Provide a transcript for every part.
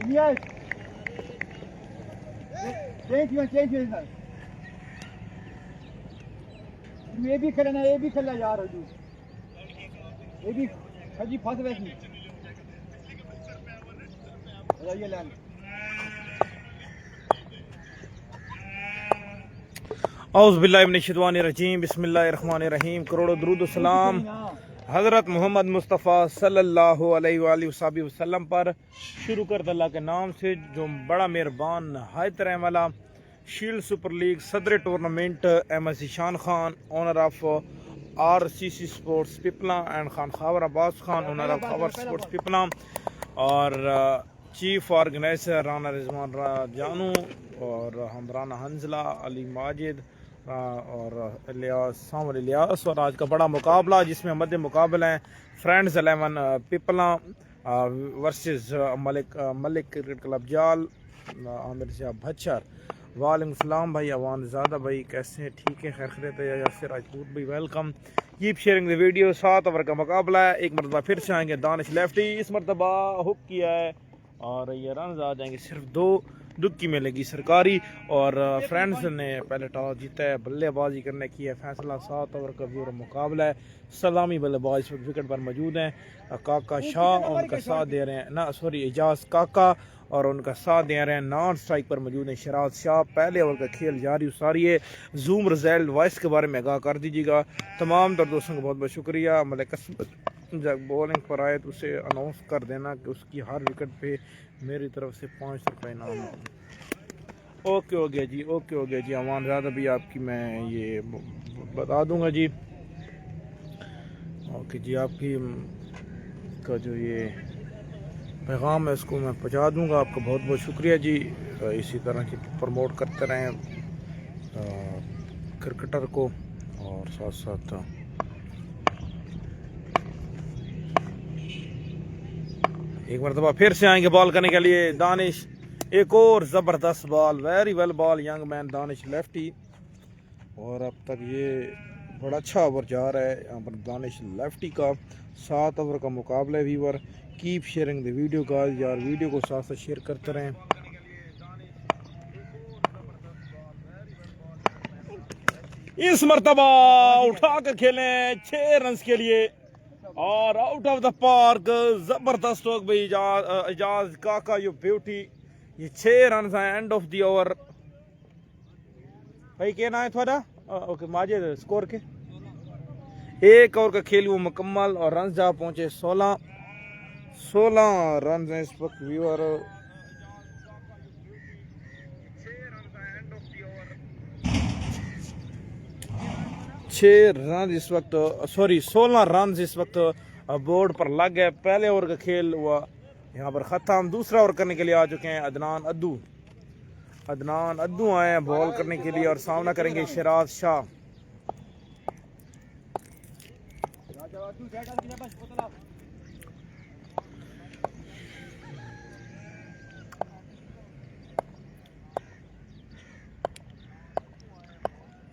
Yes. Change now. ये भी खेलना यार हजू ये भी हजी फंस वैसी ये लैंड औज़ुबिल्लाहिमिनश्शैतानिर्रजीम बिस्मिल्लाहिर्रहमानिर्रहीम करोड़ों दुरूद व सलाम हज़रत मोहम्मद मुस्तफ़ा सल्लल्लाहु अलैहि वसल्लम पर। शुरू कर अल्लाह के नाम से जो बड़ा मेहरबान नहायत रहने वाला। Shield super league Sadar tournament MS Ishan Khan owner of RCC sports Pipla and Khan Khawar Abbas Khan owner of Khawar sports Pipla और चीफ ऑर्गेनाइजर राना रिजवान जानू और हमराना हंजला अली माजिद और इलियास और आज का बड़ा मुकाबला जिसमें मध्य मुकाबला है friends 11 Pipla versus Malik cricket club जाल आमिर शाह भच्चर। वालेकुम सलाम भाई अवान ज़्यादा भाई कैसे हैं? ठीक है, खैर खैरियत है? यासिर राजपूत भाई welcome. Keep sharing the video. 7 over का मुकाबला है। एक मरतबा फिर से आएंगे दानिश लेफ्टी, इस मरतबा हुक किया है और ये रन आ जाएंगे सिर्फ 2। दुक्की में लगी सरकारी और फ्रेंड्स ने पहले टॉस जीता है, बल्लेबाजी करने की है फैसला। 7 ओवर का भी मुकाबला है। सलामी बल्लेबाज इस वक्त विकेट पर मौजूद हैं। काका शाह उनका साथ दे रहे हैं एजाज काका और उनका साथ दे रहे हैं नॉन स्ट्राइक पर मौजूद है शराज शाह। पहले ओवर का खेल जारी सारी है। जूम रिजल्ट वॉइस के बारे में आगाह कर दीजिएगा। तमाम दोस्तों का बहुत बहुत शुक्रिया। मलिक जब बॉलिंग पर आए तो उसे अनाउंस कर देना कि उसकी हर विकेट पे मेरी तरफ से 5 रुपये इनाम है। ओके हो गया जी, ओके हो गया जी। अमान ज़्यादा भी आपकी मैं ये बता दूंगा जी। ओके जी, आपकी का जो ये पैगाम है इसको मैं पहुंचा दूंगा। आपका बहुत बहुत शुक्रिया जी। इसी तरह की प्रमोट करते रहें क्रिकेटर को और साथ साथ एक मरतबा फिर से आएंगे बॉल करने के लिए दानिश। एक और ज़बरदस्त ball, very well ball young man Danish lefty. और अब तक ये बड़ा अच्छा ओवर जा रहा है यहाँ पर दानिश लेफ्टी का। 7 ओवर का मुकाबला है। Viewer keep sharing the video का यार, वीडियो को साथ साथ शेयर करते रहें। इस मरतबा उठा कर खेलें 6 रन के लिए और आउट ऑफ द पार्क। जबरदस्त हो गई एजाज काका यू ब्यूटी। ये 6 रन हैं एंड ऑफ द ओवर। भाई क्या ना है थोड़ा ओके माजिद स्कोर के 1 ओवर का खेल वो मुकम्मल और रन जा पहुंचे 16 रन हैं इस वक्त व्यूअर। 6 रन इस वक्त 16 रन इस वक्त बोर्ड पर लग गए। पहले ओवर का खेल हुआ यहाँ पर ख़त्म। दूसरा ओवर करने के लिए आ चुके हैं अदनान अद्दू आए हैं बॉल करने के लिए और सामना करेंगे शराज शाह।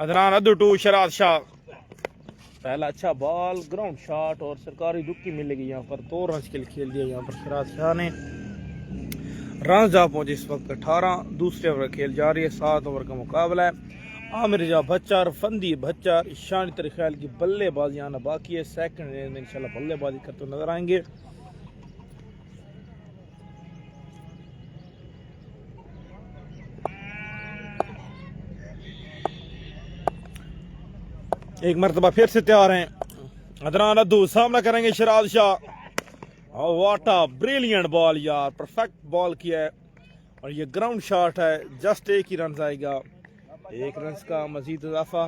अदनान अद्दू टू शराज शाह। पहला अच्छा बॉल ग्राउंड शॉट और सरकारी दुक्की मिलेगी यहाँ पर। 2 रन के लिए खेल दिया यहाँ पर शराज शाह ने। रन जा पहुंचे इस वक्त 18। दूसरे ओवर खेल जारी है। 7 ओवर का मुकाबला है। आमिर शाह भच्चर फंदी भच्चर ईशानी तरख्याल की बल्लेबाजी आना बाकी है। सेकंड इनिंग्स में इंशाल्लाह बल्लेबाजी करते नजर आएंगे। एक मरतबा फिर से तैयार हैं अदनान अद्दू, सामना करेंगे Shiraz Shah. What a brilliant ball यार, परफेक्ट बॉल किया है और ये ग्राउंड शॉट है। जस्ट 1 ही रन आएगा, 1 रन का मजीद इजाफा।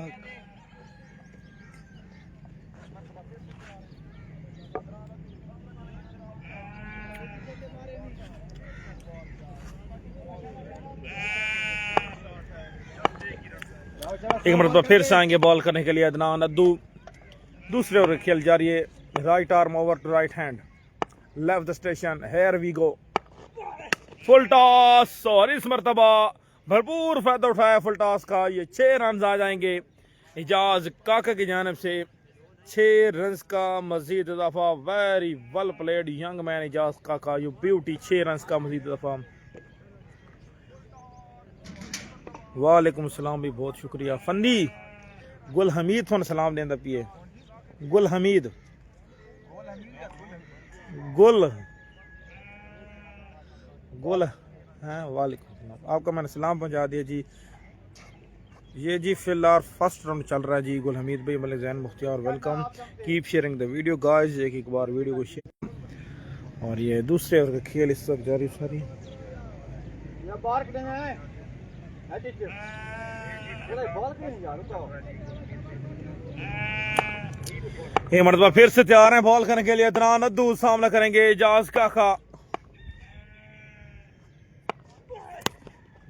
एक मरतबा फिर से आएंगे बॉल करने के लिए अदनान अद्दू। दूसरे ओवर खेल जारी है। Right arm over to right hand left the station here we go. Full toss और इस मरतबा भरपूर फायदा उठाया फुल टॉस का। ये 6 रन आ जाएंगे एजाज काका की जानिब से। 6 रन का मजीद इजाफा। Very well played young man Aijaz Kaka you beauty. 6 run का मजीद इजाफा। वालेकुम सलाम भी बहुत शुक्रिया। फंदी गुल हमीद थोन सलाम देंदा पिए। गुल हमीद गुल गुल हैं वालेकुम सलाम, आपका मैंने सलाम पहुंचा दिया जी। ये जी फिलहाल फर्स्ट राउंड चल रहा है जी। गुल हमीद भाई Malik Jain Mukhtiyar welcome, keep sharing the video guys, एक बार वीडियो को शेयर। और ये दूसरे ओवर का खेल इस वक्त जारी सारी। ये मरतबा फिर से तैयार हैं बॉल करने के लिए। अदनान अद्दू सामना करेंगे एजाज काका।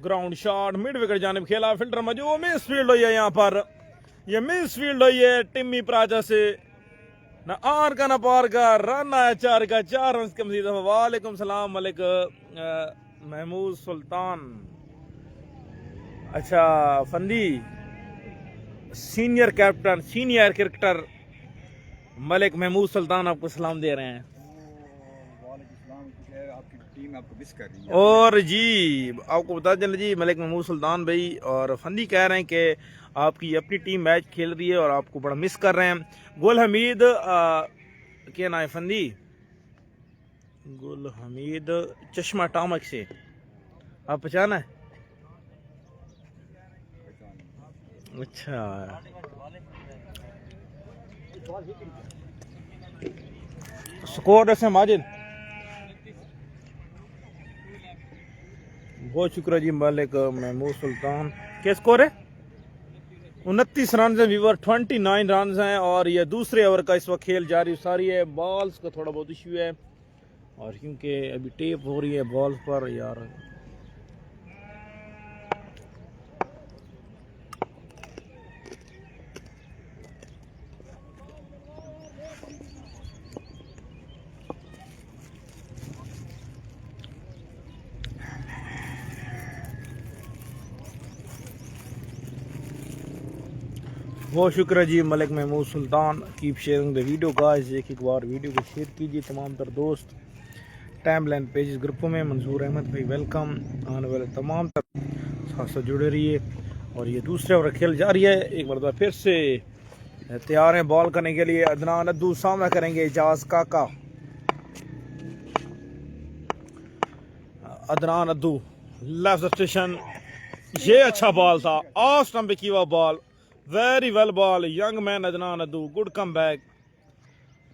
ग्राउंड शॉट मिड विकेट जानिब खेला, फिल्टर मौजूद, मिस फील्ड हुई है यहाँ पर। ये मिस फील्ड हुई है टिम्मी प्राचा से। न आर का न पार का, रन आया 4 का, 4 रन के मजीद। वालेकुम सलाम मलिक महमूद सुल्तान। अच्छा Phandi senior captain senior cricketer Malik Mahmood Sultan आपको सलाम दे रहे हैं। आपकी टीम आपको मिस कर रही है। और जी आपको बता दें जी मलिक महमूद सुल्तान भाई और फंदी कह रहे हैं कि आपकी अपनी टीम मैच खेल रही है और आपको बड़ा मिस कर रहे हैं। गुल हमीद क्या नाम है फंदी? गुल हमीद चश्मा टामक से, आप पहचाना है? अच्छा स्कोर ऐसे माजिद बहुत शुक्रिया जी मलिक महमूद सुल्तान। क्या स्कोर है? 29 रन है वीवर, 29 रन हैं। और ये दूसरे ओवर का इस वक्त खेल जारी सारी है। बॉल्स का थोड़ा बहुत इशू है और क्योंकि अभी टेप हो रही है बॉल्स पर यार। बहुत शुक्रिया जी Malik Mahmood Sultan, keep sharing the video guys, एक बार वीडियो को शेयर कीजिए तमाम तर दोस्त। टाइम लाइन पेजेस ग्रुपों में मंजूर अहमद भाई वेलकम, आने वाले तमाम तर साथ साथ जुड़े रहिए। और ये दूसरे ओवर खेल जारी है। एक बार फिर से तैयार हैं बॉल करने के लिए। अदनान अद्दू सामना करेंगे एजाज काका। अदनान अद्दू लेफ्ट स्टेशन, ये अच्छा बॉल था, ऑफ स्टंप पे की हुआ ball, very well ball, young man Adnan Addu, good come back.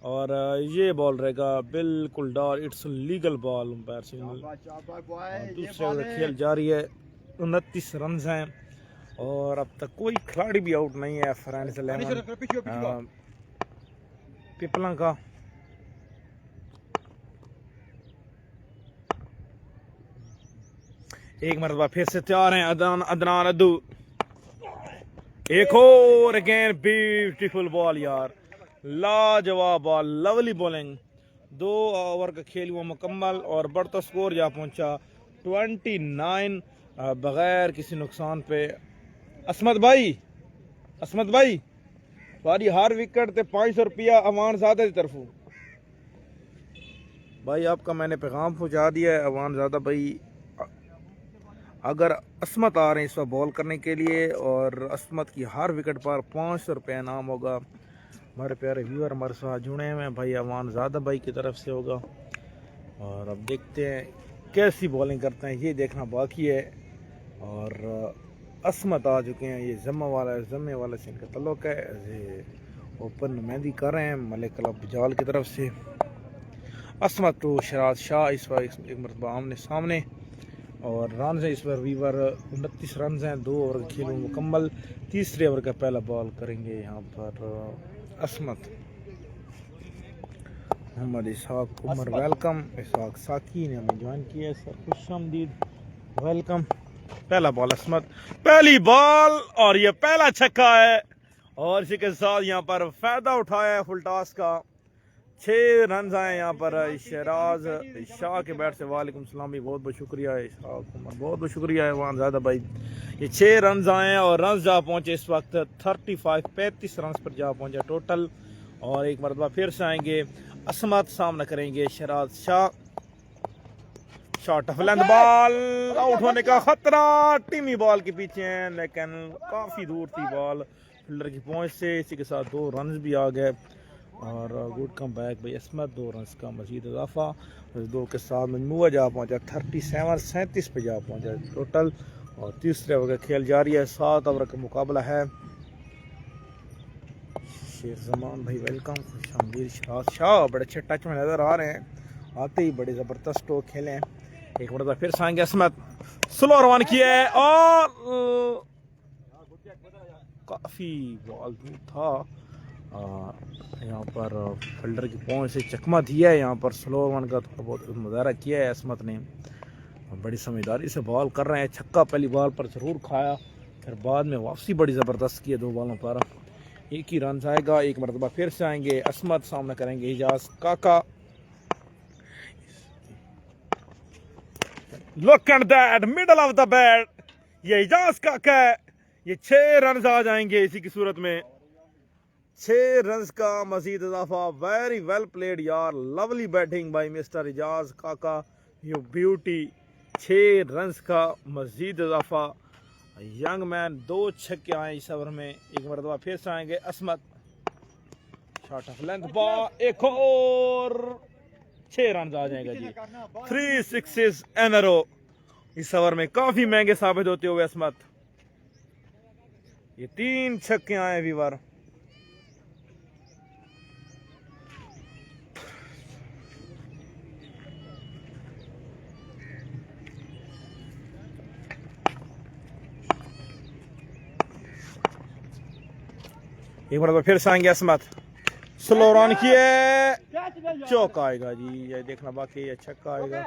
और ये बॉल रहेगा बिल्कुल dot, it's legal ball umpire signal. दूसरे ओवर खेल जारी है, 29 रन हैं और अब तक कोई खिलाड़ी भी आउट नहीं है। फ्रांस 11 पिपला का। एक मरतबा फिर से तैयार हैं अदनान अद्दू। एक और अगेन ब्यूटीफुल बॉल यार, लाजवाब बॉल, लवली बॉलिंग। 2 ओवर का खेल हुआ मुकम्मल और बढ़ता स्कोर जा पहुंचा 29 बगैर किसी नुकसान पे। असमत भाई तुम्हारी हर विकेट पे 500 रुपया अवान ज़्यादा की तरफों। भाई आपका मैंने पैगाम पहुंचा दिया है अवान ज़्यादा भाई। अगर असमत आ रहे हैं इस वक्त बॉल करने के लिए और असमत की हर विकेट पर 500 रुपया इनाम होगा। हमारे प्यारे व्यूअर हमारे साथ जुड़े हुए हैं भाई, अवान ज़्यादा भाई की तरफ से होगा। और अब देखते हैं कैसी बॉलिंग करते हैं, ये देखना बाकी है। और असमत आ चुके हैं, ये जम्मे वाला से इनका तल्लुक़ है। ये ओपन नुमाइंदगी कर रहे हैं मलिक क्लब बजाल की तरफ से। असमत तो शराज शाह इस वक्त एक मरतबा आमने सामने। और रन है इस पर वीवर 29 रन हैं। 2 ओवर का खेल मुकम्मल। तीसरे ओवर का पहला बॉल करेंगे यहाँ पर असमत। मोहम्मद इसहाक उमर वेलकम, इसहाक साकी ने हमें ज्वाइन किया है सर, खुशामदीद वेलकम। पहला बॉल असमत, पहली बॉल और ये पहला छक्का है। और इसी के साथ यहाँ पर फायदा उठाया है फुल टॉस का। 6 रन आए यहाँ पर शहराज शाह के बैट से। वालेकुम सलाम भी बहुत बहुत शुक्रिया है इसहाक उमर, बहुत बहुत शुक्रिया है वहाँ ज़्यादा भाई। ये 6 रन आए और रन जा पहुँचे इस वक्त 35 रन पर जा पहुँचे टोटल। और एक मरतबा फिर से आएंगे असमत, सामना करेंगे Shahraj Shah. Shot of length ball, out होने का खतरा, टीमी बॉल के पीछे हैं लेकिन काफ़ी दूर थी बॉल फील्डर की पहुंच से। इसी के साथ 2 रन भी आ गए और गुड कम बैक भाई असमत, 2 रन का मजीद इजाफा। 2 के साथ मजमूआ जा पहुंचा 37 पे जा पहुंचा टोटल। और तीसरे ओवर का खेल जारी है, 7 ओवर का मुकाबला है। शेर जमान भाई वेलकम, खुशामदीद। शराज शाह बड़े अच्छे टच में नज़र आ रहे हैं, आते ही बड़े ज़बरदस्त स्ट्रोक खेले हैं। एक मरतबा फिर सांगे असमत, स्लो रवान किया है और काफ़ी बॉल दूर था। यहाँ पर फील्डर की पहुंच से चकमा दिया है। यहाँ पर स्लो रवान का थोड़ा बहुत मुजाहरा किया है असमत ने, बड़ी समझदारी से बॉल कर रहे हैं। छक्का पहली बॉल पर ज़रूर खाया, फिर बाद में वापसी बड़ी ज़बरदस्त की है 2 बॉलों पर। एक ही रन आएगा। एक मरतबा फिर से आएंगे असमत, सामना करेंगे एजाज काका। Look at that, middle of the bat, ये एजाज काका है। ये 6 रन आ जाएंगे इसी की सूरत में, 6 रन का मजीद इजाफा। वेरी वेल प्लेड यार, lovely batting by mister Aijaz Kaka, you beauty. 6 run का मजीद इजाफा। यंग मैन 2 छक्के आए इस ओवर में। एक मरतबा फिर से आएंगे असमत, शॉट ऑफ लेंथ बॉल, एक और 6 रन आ जाएगा जी। 3 सिक्सेस इन अ रो इस ओवर में काफी महंगे साबित होते हुए असमत। ये 3 छक्के आए वीवर। एक बार फिर से आएंगे असमत, स्लो रन किए, चौक आएगा जी। ये देखना बाकी है, छक्का आएगा।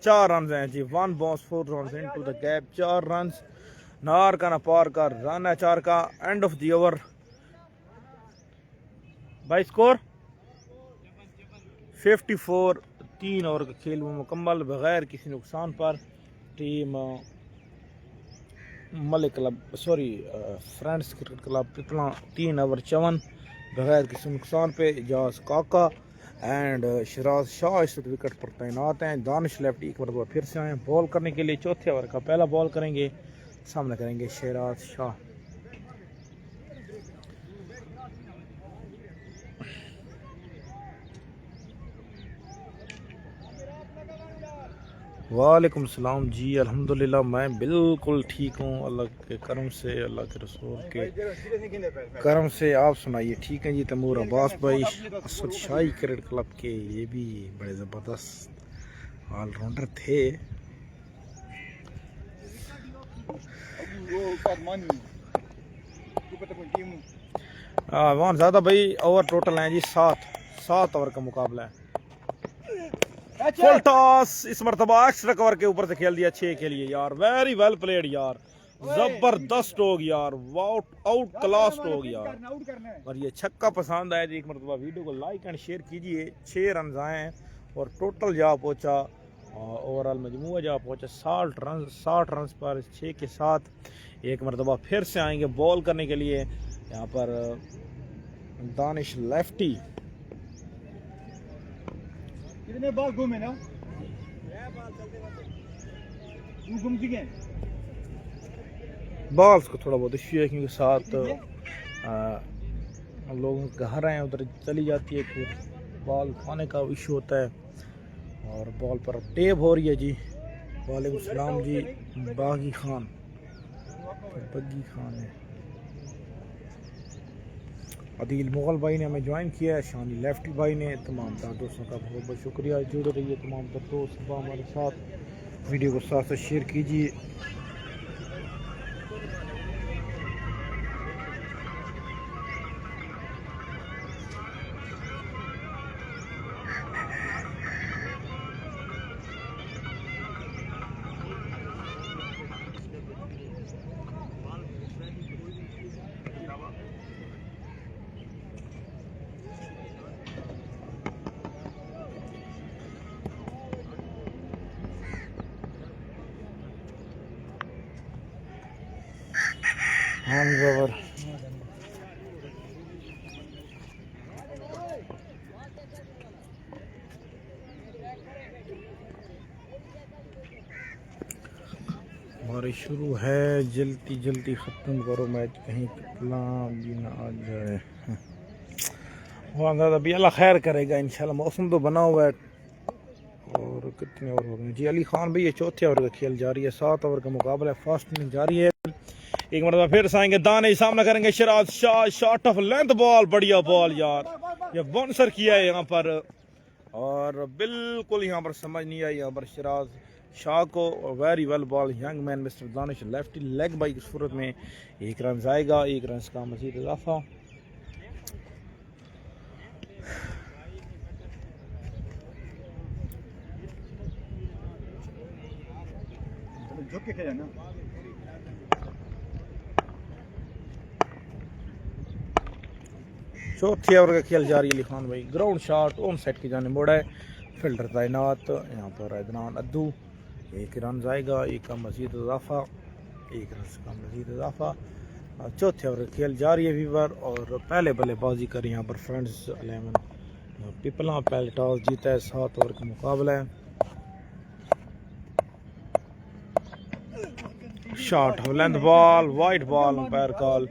4 रन हैं जी, 1 boss 4 run into the gap. 4 run नार का ना पार का रन है 4 का। End of the over by score 54। 3 over का खेल वो मुकम्मल बगैर किसी नुकसान पर। Team Malik club friends cricket club Pipla 3 over 54 बगैर किसी नुकसान पे। एजाज काका एंड शराज शाह इस विकेट पर तैनात हैं। दानिश लेफ्टी एक बार फिर से आए बॉल करने के लिए। चौथे ओवर का पहला बॉल करेंगे, सामना करेंगे शराज शाह। वालेकुम सलाम जी, अल्हम्दुलिल्लाह मैं बिल्कुल ठीक हूँ, अल्लाह के करम से, अल्लाह के रसूल के करम से। आप सुनाइए ठीक है जी। तैमूर अब्बास भाई असद शाही क्रिकेट क्लब के, ये भी बड़े ज़बरदस्त ऑलराउंडर थे। वहाँ ज़्यादा भाई ओवर टोटल हैं जी 7 ओवर का मुकाबला है। फुल टॉस इस मरतबा एक्स्ट्रा कवर के ऊपर से खेल दिया 6 के लिए यार। वेरी वेल प्लेड यार, जबरदस्त स्ट्रोक यार, आउट क्लास स्ट्रोक यार। और ये छक्का पसंद आया जी। एक मरतबा वीडियो को लाइक एंड शेयर कीजिए। 6 रन आए हैं और टोटल जा पहुंचा, ओवरऑल मजमूआ जा पहुंचा 60 रन पर 6 के साथ। एक मरतबा फिर से आएंगे बॉल करने के लिए यहाँ पर दानिश लेफ्टी। कितने बॉल घूमे ना, घूमती हैं बॉल्स को थोड़ा बहुत इश्यू है क्योंकि साथ लोगों के घर आए उधर चली जाती है, फिर बॉल खाने का इशू होता है और बॉल पर टेप हो रही है जी। वालेकुम सलाम जी, बागी खान बग्गी खान है। अदील मुगल भाई ने हमें ज्वाइन किया है, शानी लेफ्टी भाई ने। तमाम दोस्तों का बहुत बहुत शुक्रिया, जुड़े रहिए तमाम दोस्त सुबह हमारे साथ। वीडियो को साथ शेयर कीजिए। हाँ ओवर बारिश शुरू है, जल्दी जल्दी ख़त्म करो मैच, कहीं कितना भी ना आ जाए। वहाँ अभी अल्लाह खैर करेगा इंशाल्लाह। मौसम तो बना हुआ है। और कितने ओवर हो गए जी? अली खान भाई ये चौथे ओवर का खेल जारी है, 7 ओवर का मुकाबला फास्ट में जारी है। एक मरतबा फिर से आएंगे दानिश, सामना करेंगे Siraj Shah. Shot of length ball, बढ़िया बॉल यार, ये बाउंसर किया है यहाँ पर और बिल्कुल यहाँ पर समझ नहीं आई यहाँ पर सिराज शाह को। Very well ball young man mister Danish, lefty leg bye की सूरत में 1 रन आएगा, 1 रन का मजीद इजाफा। झुक के खेला ना। चौथे ओवर का खेल जारी अली खान भाई। ग्राउंड शॉट ऑन साइड की जाने मोड़ा है, फील्डर तैनात यहाँ पर अदनान अद्दू। 1 रन आएगा, 1 का मजीद इजाफा, 1 रन का मजीद इजाफा। चौथे ओवर का खेल जारी है वीवर और पहले बल्लेबाजी कर यहाँ पर फ्रेंड्स 11 पिपला। पहले टॉस जीता है, 7 ओवर का मुकाबला है। Shot length ball, white ball, umpire call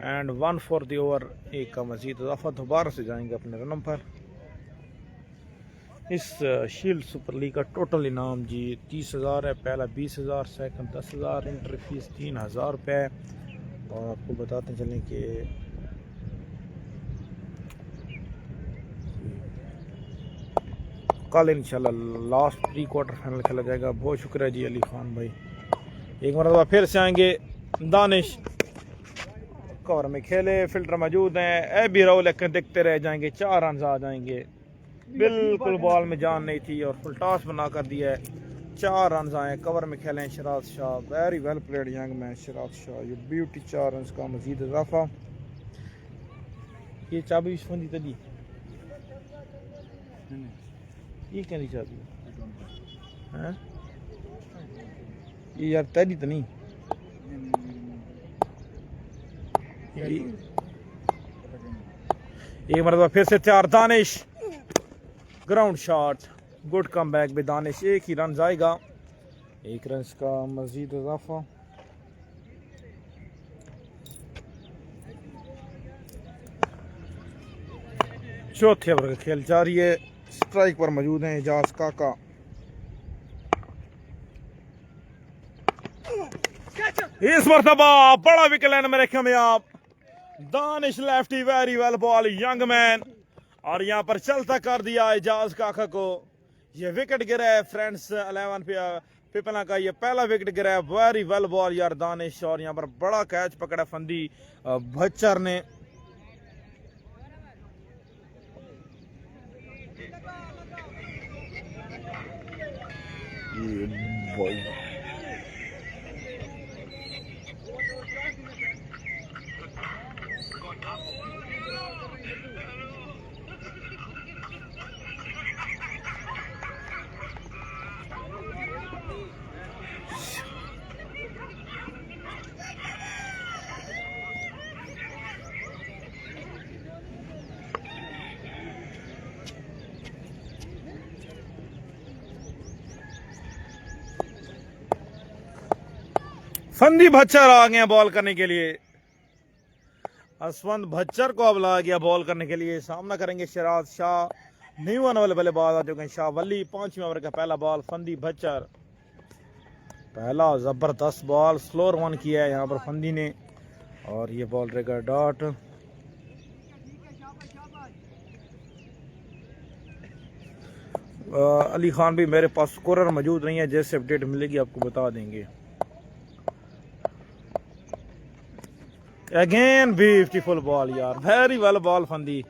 and 1 for the over. 1 का मजीद इजाफा। दोबारा से जाएंगे अपने रनम पर। इस शील्ड सुपर लीग का टोटल इनाम जी 30,000 है। पहला 20,000, सेकंड 10,000, एंट्री फीस 3,000 रुपये। और आपको बताते चलें कि कल इंशाल्लाह लास्ट 3 क्वार्टर फाइनल खेला जाएगा। बहुत शुक्रिया जी अली खान भाई। एक मरतबा फिर से आएंगे दानिश, कवर में खेले, फिल्टर मौजूद हैं। ए भी रहो लेकिन देखते रह जाएंगे, 4 रन आ जाएंगे। बिल्कुल बॉल में जान नहीं थी और फुल टॉस बना कर दिया है। 4 रन आए, कवर में खेले Siraj Shah. Very well played young man Siraj Shah, ये ब्यूटी। 4 रन का मजीद इजाफा। ये चाबी फंदी तली ये क्या चाबी है ये यार, तैरी तो नहीं। एक मरतबा फिर से 4 Danish, ground shot, good come back भी दानिश। 1 ही रन आएगा, 1 रन का मजीद इजाफा। चौथे ओवर का खेल जारी है। स्ट्राइक पर मौजूद हैं एजाज काका। इस मरतबा बड़ा विकेट लेने में रखे में आप Danish lefty. Very well ball young man और यहाँ पर चलता कर दिया एजाज काका को। ये विकेट गिरा है फ्रेंड्स 11 पिपला का, ये पहला विकेट गिरा है। वेरी वेल बॉल यार दानिश। और यहाँ पर बड़ा कैच पकड़ा फंदी भच्चर ने। फंदी भच्चर आ गया बॉल करने के लिए। असवंत भच्चर को अब ला गया बॉल करने के लिए। सामना करेंगे सिराज शाह। न्यू आने वाले बल्लेबाज आ चुके हैं शाह वली। 5वें ओवर का पहला बॉल, फंदी भच्चर। पहला जबरदस्त बॉल, स्लोर 1 किया है यहाँ पर फंदी ने और ये बॉल रहेगा डॉट। अली खान भी मेरे पास स्कोरर मौजूद नहीं है, जैसे अपडेट मिलेगी आपको बता देंगे। अगेन ब्यूटीफुल बॉल यार, वेरी वेल बॉल फंदी।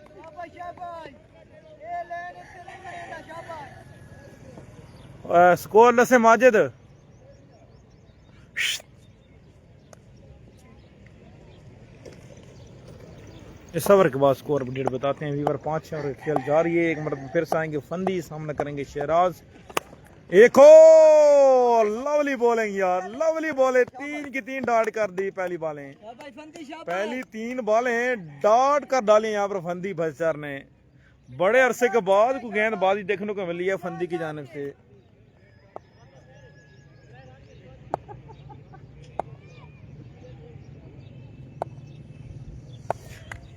स्कोर से माजिद इस ओवर के बाद स्कोर अपडेट बताते हैं वीवर। 5 ओवर खेल जारी है। एक मरतबा फिर से आएंगे फंदी, सामना करेंगे सिराज। एक और लवली बॉलिंग यार, लवली बॉलें। 3 की 3 डॉट कर दी पहली बॉलें। पहली 3 बॉलें डॉट कर डाली यहाँ पर फंदी भच्चर ने। बड़े अरसे के बाद को गेंदबाजी देखने को मिली है फंदी की जानिब से।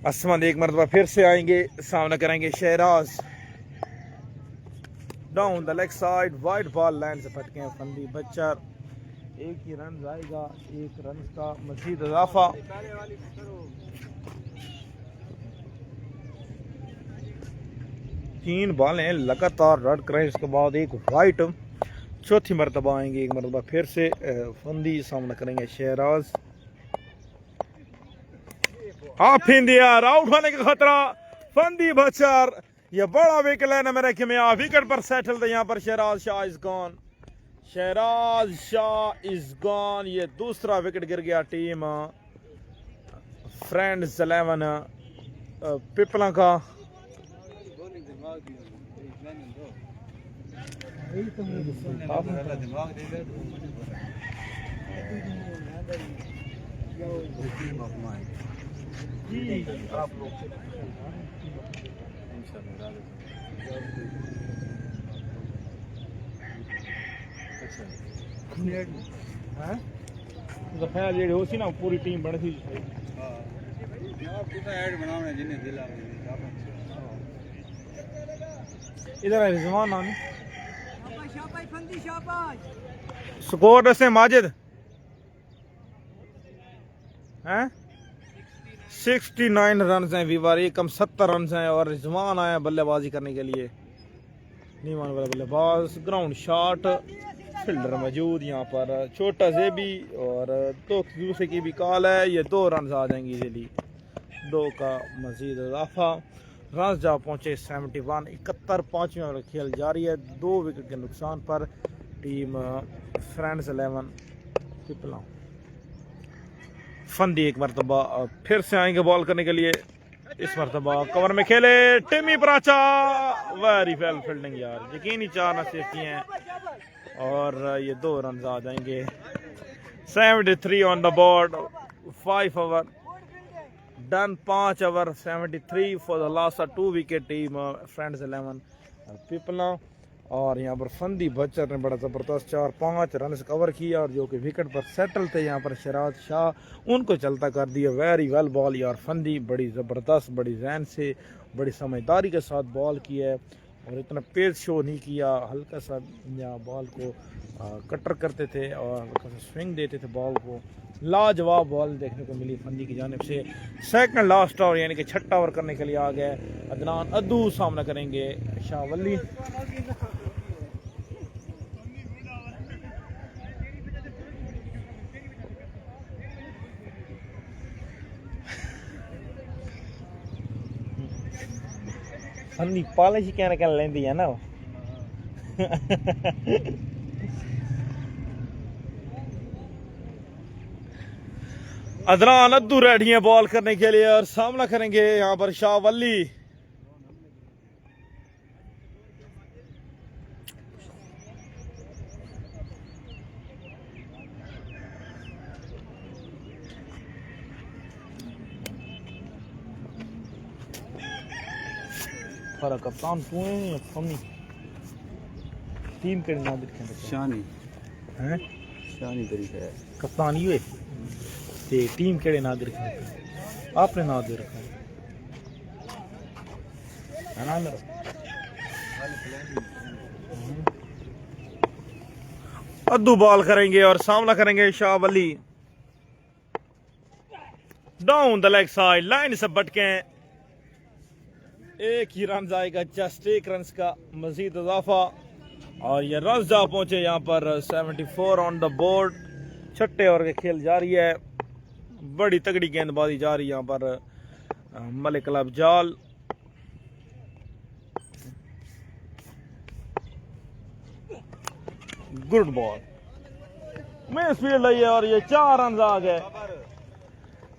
असमद एक मरतबा फिर से आएंगे, सामना करेंगे Shahraj. Down the leg side, wide ball line से फटके हैं फंदी बच्चर। एक ही रन आएगा, एक रन का मजीद इजाफा। तीन बॉलें लगातार रन करें, इसके बाद एक वाइट। चौथी मरतबा आएंगे एक मरतबा फिर से फंदी, सामना करेंगे शहराज। हाफ इन दिया, आउट होने का खतरा। फंदी बचर, ये बड़ा विकेट है ना मेरे ख्याल में, विकेट पर सेटल थे यहाँ पर। Shahraj Shah is gone, Shahraj Shah is gone. ये दूसरा विकेट गिर गया टीम फ्रेंड्स 11 पिपला का। आप लोग ख्याल ये हो सी ना पूरी टीम बन थी। इधर है रिजवान नानी स्कोर से माजिद हैं 69 रन हैं, विवारी कम 70 रन हैं और रिजवान आया बल्लेबाजी करने के लिए। नीमान वाला बल्लेबाज, ग्राउंड शॉट, फील्डर मौजूद यहाँ पर छोटा जेबी और दो दूसरे की भी कॉल है। ये 2 रन आ जाएंगे इजीली, 2 का मजीद इजाफा। रन जा पहुँचे 71, 71। 5वें ओवर खेल जारी है, 2 विकेट के नुकसान पर टीम फ्रेंड्स 11 पिपला। फंदी एक मरतबा फिर से आएंगे बॉल करने के लिए। इस मरतबा कवर में खेले टिमी प्राचा, वेरी वेल फील्डिंग यार, यकीनी 4 सेफ्टी हैं और ये 2 रन आ जाएंगे। 73 on the board, 5 over done, 5 over 73 for the last 2 wicket team friends 11 Pipla. और यहाँ पर फंदी बच्चर ने बड़ा ज़बरदस्त 4-5 रन कवर किया और जो कि विकेट पर सेटल थे यहाँ पर शहराज शाह, उनको चलता कर दिया। वेरी वेल बॉल यार, फंदी बड़ी ज़बरदस्त, बड़ी जहन से, बड़ी समझदारी के साथ बॉल की है और इतना पेस शो नहीं किया। हल्का सा यहाँ बॉल को कटर करते थे और हल्का सा स्विंग देते थे बॉल को। लाजवाब बॉल देखने को मिली फंदी की जानिब से। सेकंड लास्ट ओवर यानी कि 6ठा ओवर करने के लिए आ गए अदनान अद्दू, सामना करेंगे शाहवली। फंदी पॉलिश कहने कर लेंदी है ना अदनान अद्दू रेडी है बॉल करने के लिए और सामना करेंगे यहाँ पर शाहवली। फर्क कप्तान तू है फमी टीम के नाम लिखे शानी हैं, शानी तरीका है कप्तान ये ते टीम केड़े नाम रखे आपने नाम दे रखा है ना मेरा। अद्दू बॉल करेंगे और सामना करेंगे Shahwali. Down the leg side, line से बटके, एक ही रन आएगा, जस्ट 1 रन का मजीद इजाफा और ये रन जा पहुंचे यहाँ पर 74 ऑन द बोर्ड। 6ठे ओवर के खेल जारी है, बड़ी तगड़ी गेंदबाजी जा रही है यहाँ पर Malik Afzal. Good ball, miss field है और ये 4 रन आ गए।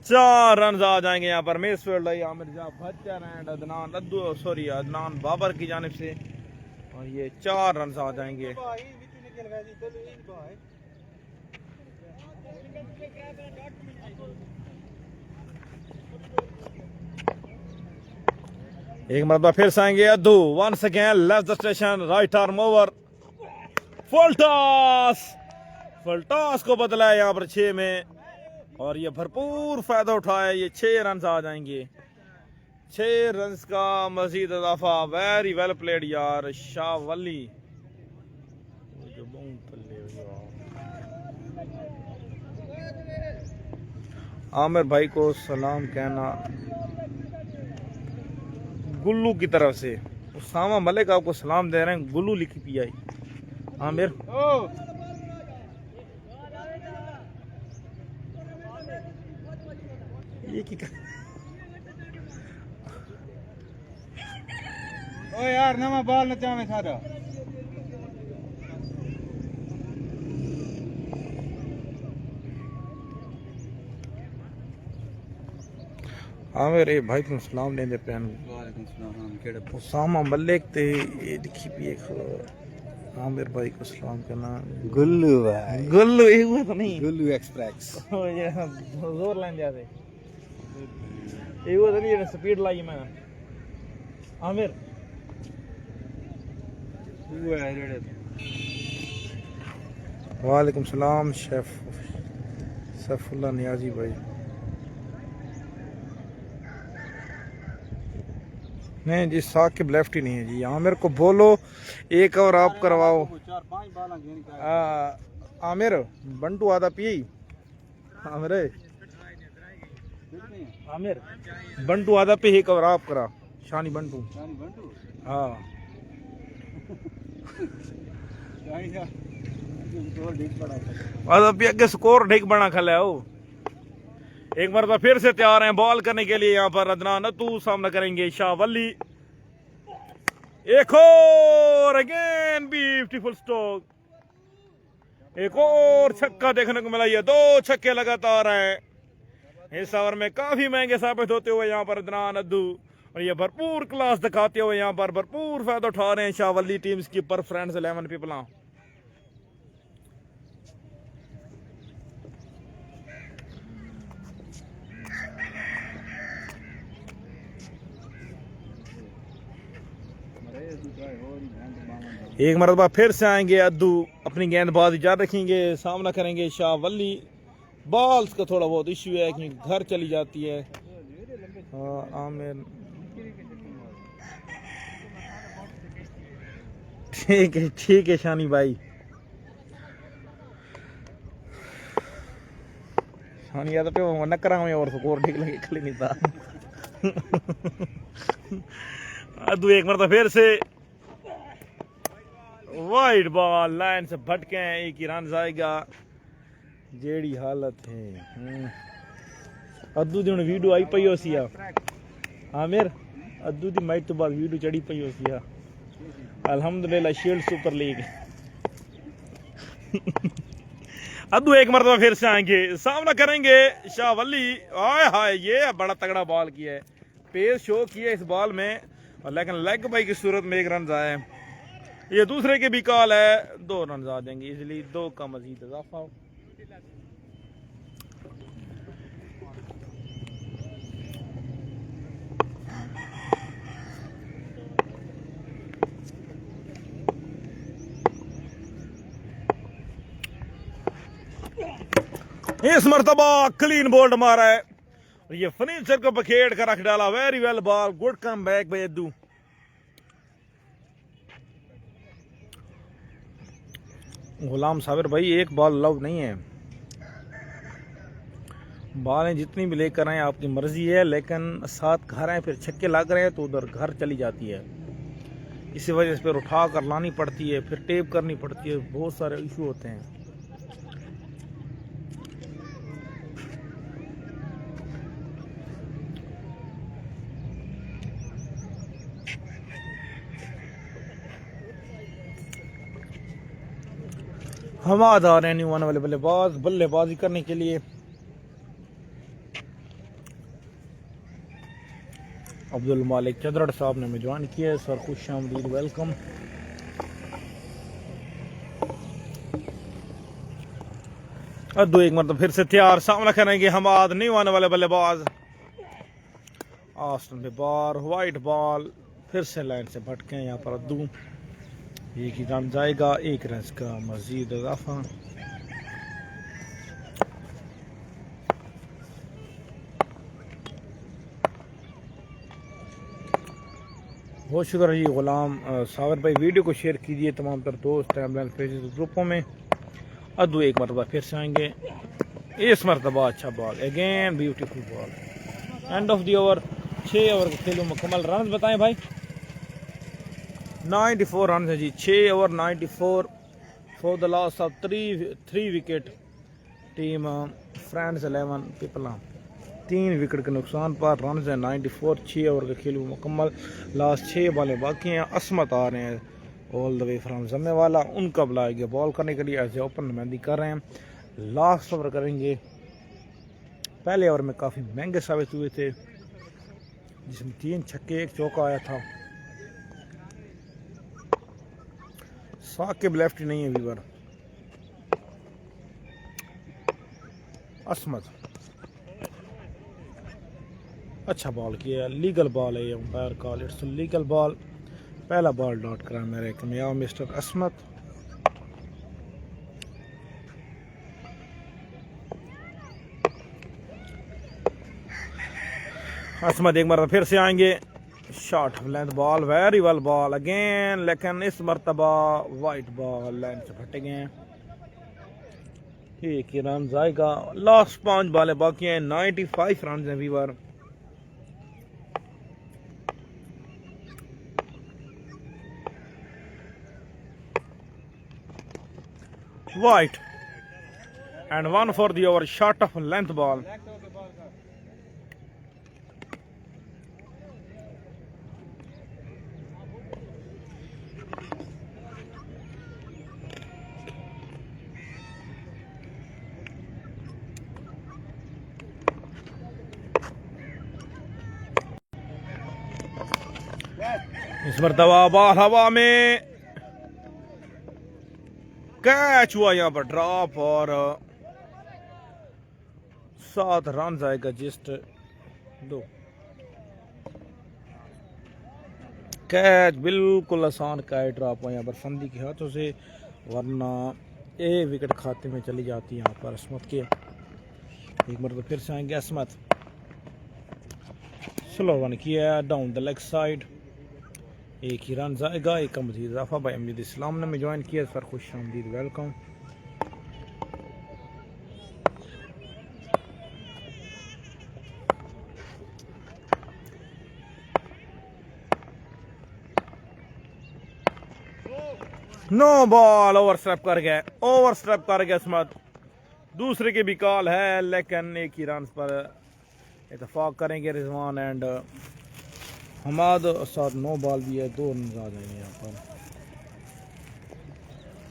4 रन आ जाएंगे यहाँ पर। मिस फील्ड है आमिर जा भच्चर एंड अदनान अद्दू, सॉरी अदनान बाबर की जानिब से और ये 4 रन आ जाएंगे। एक मरतबा फिर से आएंगे Addu, once again left the station, right arm over, full toss. Full toss को बदला है यहाँ पर 6 में और ये भरपूर फायदा उठाया, ये 6 रन आ जाएंगे। 6 रन का मजीद इजाफा। वेरी वेल प्लेड यार शाह वली। आमिर भाई को सलाम कहना गुल्लू की तरफ से। उसामा मलिक आपको सलाम दे रहे हैं, गुल्लू लिखी पीआई। आमिर ये की ओ यार नवा बॉल नचावे सारा। आमिर ए भाई तुम सलाम देंदे पैन। वालेकुम सलाम। केड़े उसामा मलिक ते ये लिखी पी एक आमिर भाई को सलाम करना। गुल्लू भाई, गुल्लू ये हुआ तो नहीं, गुल्लू एक्सप्रेस। ओ ये जोर लाइन जाते ये हुआ तो नहीं, ये स्पीड लाई मैंने। आमिर हुआ है जेड़े। वालेकुम सलाम शेफ सैफुल्ला नियाजी भाई। नहीं जी साकिब लेफ्ट ही नहीं है जी। आमिर को बोलो एक और आप करवाओ। 4-5 बाल गेंद का। आमिर बंटू आधा पी। आमिर आमिर बंटू आधा पे एक और आप करा। शानी बंटू हाँ आधा पी के स्कोर ठीक बना खले हो। एक मरतबा फिर से तैयार हैं बॉल करने के लिए। यहाँ पर अदनान अतू सामना करेंगे शाह वली। एक और अगेन ब्यूटीफुल स्ट्रोक। एक और छक्का देखने को मिला। ये 2 छक्के लगातार हैं इस ओवर में, काफी महंगे साबित होते हुए यहाँ पर अदनान अद्दू। और ये भरपूर क्लास दिखाते हुए यहाँ पर भरपूर फायदा उठा रहे हैं शाह वली टीम्स की पर फ्रेंड्स 11 पीपल। एक मरतबा फिर से आएंगे अद्दू, अपनी गेंदबाजी जारी रखेंगे, सामना करेंगे शाह वली। बॉल्स का थोड़ा बहुत इश्यू है क्योंकि घर चली जाती है। आमिर ठीक है शानी भाई। शानी याद पे न करा और स्कोर ठीक लगे खली नहीं था। अद्दू एक मरतबा फिर से वाइड बॉल लाइन से भटके हैं, एक ही रन आएगा। जेड़ी हालत है अद्दू दी वीडियो आई पई हो सिया। आमिर अद्दू दी मैच तो बाद वीडियो चढ़ी पई हो सिया। अल्हम्दुलिल्लाह शील्ड सुपर लीग। अद्दू एक मरतबा फिर से आएंगे, सामना करेंगे शाह वली। हाय हाय ये बड़ा तगड़ा बॉल किया है, पेस शो किया इस बॉल में, और लेकिन लेग बाई की सूरत में 1 रन आए। ये दूसरे के भी कॉल है, 2 रन आ जाएंगे इसलिए 2 का मजीद इजाफा। इस मरतबा क्लीन बोल्ड मारा है और ये फर्नीचर को पखेड़ कर रख डाला। Very well ball, good come back by Addu. Ghulam Sabir भाई एक बॉल लव नहीं है, बॉलें जितनी भी लेकर आए आपकी मर्जी है, लेकिन साथ घर आए फिर छक्के लग रहे हैं तो उधर घर चली जाती है। इसी वजह से फिर उठा कर लानी पड़ती है, फिर टेप करनी पड़ती है, बहुत सारे इशू होते हैं। हमाद आ रहे हैं न्यू आने वाले बल्लेबाज बल्लेबाजी करने के लिए। अब्दुल मालिक चंद्रड़ साहब ने हमें ज्वाइन किया है, सर खुश आमदीद, वेलकम। अद्दू एक मतलब फिर से तैयार, सामना करेंगे हमाद न्यू आने वाले बल्लेबाज। आस्टन पे बार वाइट बॉल, फिर से लाइन से भटके यहाँ पर अद्दू। एक ही रन जाएगा, 1 रन का मजीद इजाफा। बहुत शुक्र है जी गुलाम सावर भाई। वीडियो को शेयर कीजिए तमाम तर दोस्त टाइमलाइन पेजेस ग्रुपों में। अदू एक मरतबा फिर से आएंगे, इस मरतबा अच्छा ball, again beautiful ball. End of the over, 6 over का खेल मुकम्मल। रन बताएं भाई? 94 रन है जी, 6 over 94 for the loss of 3 wicket. Team friends 11 Pipla 3 wicket के नुकसान पर। रन है 94, 6 ओवर का खेल मुकम्मल। लास्ट 6 बॉलें बाकी हैं। असमत आ रहे हैं ऑल द वे फ्राम जम्मे वाला, उनका बुलाया गया बॉल करने के लिए। एज ए ओपन नुमाइंदगी कर रहे हैं। लास्ट ओवर करेंगे। पहले ओवर में काफ़ी महंगे साबित हुए थे, जिसमें 3 छक्के 1 चौका आया था। साकिब लेफ्ट नहीं है वीवर। असमत अच्छा बॉल किया, लीगल बॉल है ये, umpire call it's legal ball. पहला बॉल डॉट करा मेरे कमियाब मिस्टर असमत। असमत एक मरतबा फिर से आएंगे। Short length ball, very well ball again, लेकिन इस मरतबा वाइट बॉल लाइन से फटे गए हैं। एक ही रन आएगा। लास्ट 5 बॉलें बाकी हैं। 95 रन हैं viewer. Wide and 1 for the over, short of length ball. इस मरतबा बॉल हवा में, कैच हुआ यहाँ पर ड्रॉप और 7 रन आएगा। जस्ट 2 कैच, बिल्कुल आसान कैच ड्रॉप हुआ यहाँ पर फंदी के हाथों से, वरना 1 विकेट खाते में चली जाती है यहाँ पर असमत के। एक मरतबा फिर से आएंगे असमत। स्लो रन किया डाउन द लेग साइड। एक ही रन जाएगा। एक का मजीद इजाफा भाई अमीद इस्लाम ने में ज्वाइन किया, सर खुश आमदीद, welcome. No ball, overstep कर गया, ओवर स्ट्रैप कर गया असमत। दूसरे की भी कॉल है, लेकिन एक ही रन पर इतफाक करेंगे रिजवान एंड हमाद। साथ 9 बॉल भी है, 2 रन आ जाएंगे यहाँ पर।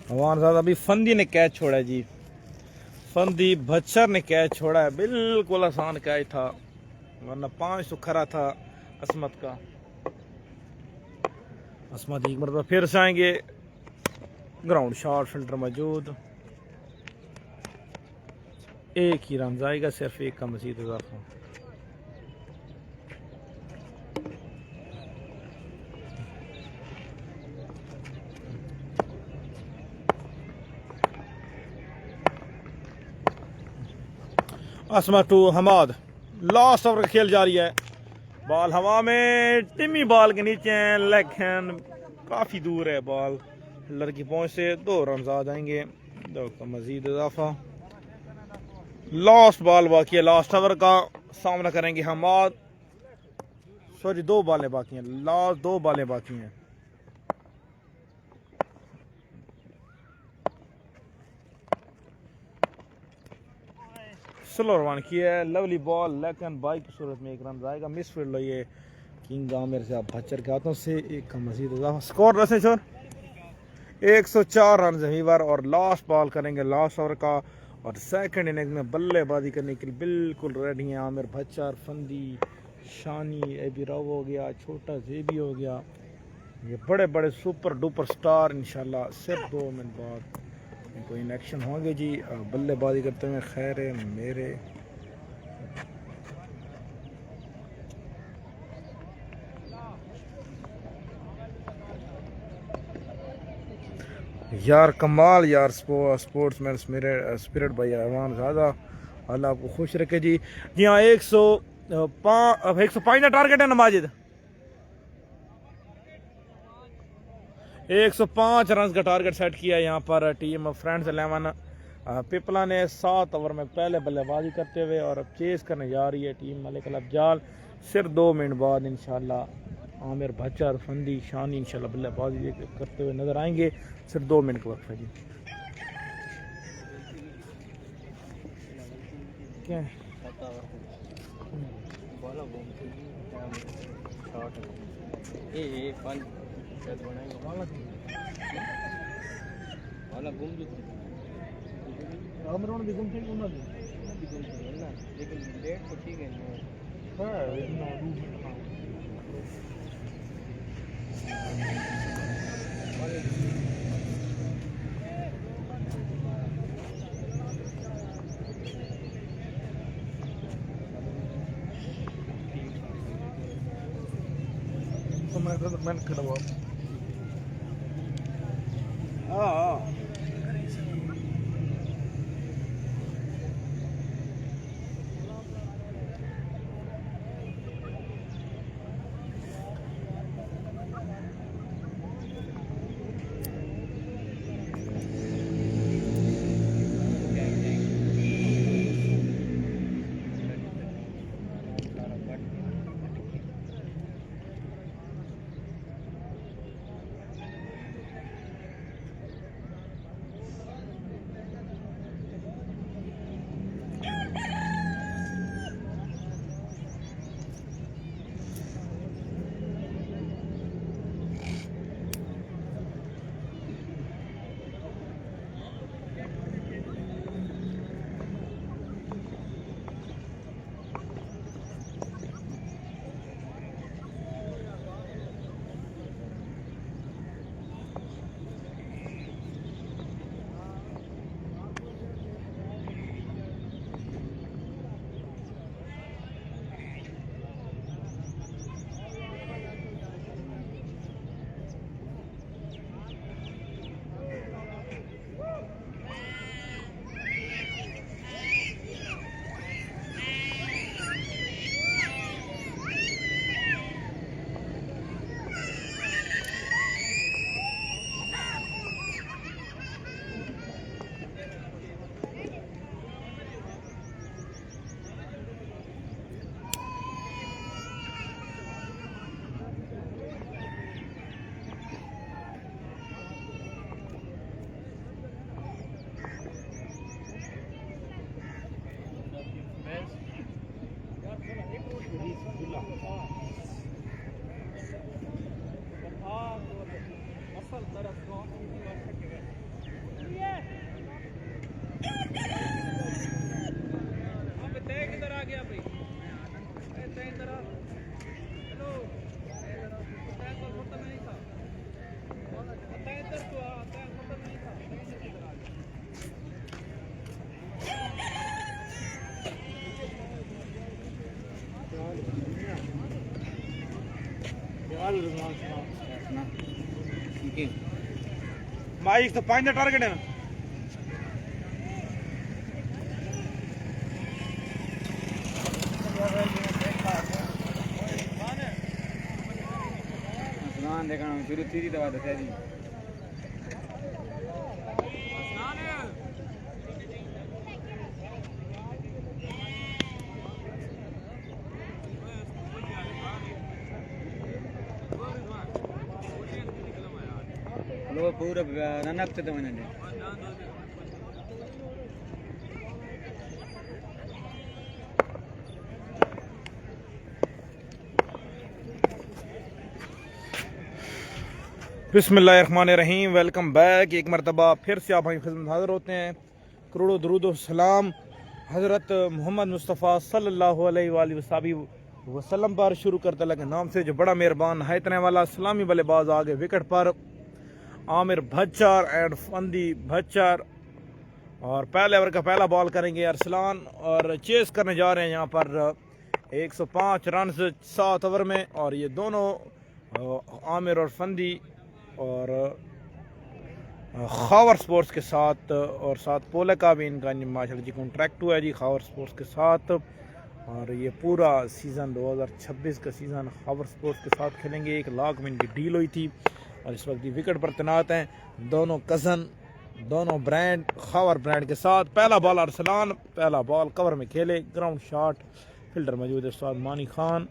हवान साहब अभी फंदी ने कैच छोड़ा है जी, फंदी भच्चर ने कैच छोड़ा है। बिल्कुल आसान कैच था, वरना 5 तो खरा था असमत का। असमत एक मरतबा फिर से आएंगे। ग्राउंड शॉट फिल्टर मौजूद। एक ही रन जाएगा, सिर्फ 1 का मजीद इजाफा। असमत टू हमाद। लास्ट ओवर का खेल जारी है। बॉल हवा में, टिमी बॉल के नीचे है, लेकिन काफ़ी दूर है बॉल लड़की पहुंच से। 2 रन आ जाएंगे, 2 का मजीद इजाफा। लास्ट बॉल बाकी है लास्ट ओवर का, सामना करेंगे हमाद। सॉरी 2 बॉलें बाकी हैं, लास्ट 2 बॉलें बाकी हैं। स्लो रन किया है, लवली बॉल, लेकिन बाई की सूरत में 1 रन आएगा। मिस फील्ड ये किंग आमिर से आप भच्चर के हाथों से। 1 का मजीद इजाफा। स्कोर रसे शोर 104 रन वीवर। और लास्ट बॉल करेंगे लास्ट ओवर का, और सेकंड इनिंग में बल्लेबाजी करने के लिए बिल्कुल रेडी हैं आमिर भच्चर, फंदी, शानी, एबी राव हो गया, छोटा जेबी हो गया। ये बड़े बड़े सुपर डुपर स्टार इंशाल्लाह सिर्फ 2 मिनट बाद इनको इन एक्शन होंगे जी बल्लेबाजी करते हुए। खैर मेरे यार कमाल यार, स्पोर्ट्समैन स्पिरिट भाई अहमान ज़्यादा, अल्लाह आपको खुश रखे जी। जी हाँ 105 ना टारगेट है ना माजिद, 105 रन का टारगेट सेट किया यहाँ पर टीम फ्रेंड्स 11 पिपला ने 7 ओवर में पहले बल्लेबाजी करते हुए और अब चेस करने जा रही है टीम मलिक अल अफजाल। सिर्फ 2 मिनट बाद इंशाल्लाह आमिर भच्चर फंदी शानी इंशाल्लाह बल्लेबाजी करते हुए नजर आएंगे। सिर्फ 2 मिनट का वक्त है जी। क्या है? लेकिन लेट तो ठीक है मैं खड़ा माइक तो 5 टारगेट है ना। देखा शुरू थी दवा दे जी लो पूरा ननक तो मैंने बिस्मिल्लाहिर्रहमानिर्रहीम। Welcome back. एक मरतबा फिर से आप हमारी खिदमत हाज़िर होते हैं। करोड़ों दुरूद और सलाम हज़रत मोहम्मद मुस्तफ़ा सल्लल्लाहु अलैहि वसल्लम पर। शुरू करते अल्लाह के नाम से जो बड़ा मेहरबान है इतने वाला। सलामी बल्लेबाज आगे विकेट पर आमिर भच्चर एंड फंदी भच्चर और पहले ओवर का पहला बॉल करेंगे अरसलान और चेस करने जा रहे हैं यहाँ पर 105 रन 7 ओवर में। और ये दोनों आमिर और फंदी और खावर स्पोर्ट्स के साथ और साथ पोले का भी इनका माशाल्लाह जी कॉन्ट्रैक्ट हुआ है जी खावर स्पोर्ट्स के साथ। और ये पूरा सीज़न 2026 का सीज़न खावर स्पोर्ट्स के साथ खेलेंगे। 1 लाख में इनकी डील हुई थी और इस वक्त विकेट पर तैनात हैं दोनों कज़न, दोनों ब्रांड खावर ब्रांड के साथ। पहला बॉल अरसलान, पहला बॉल कवर में खेले, ग्राउंड शॉट, फील्डर मौजूद है उस्ताद मानी खान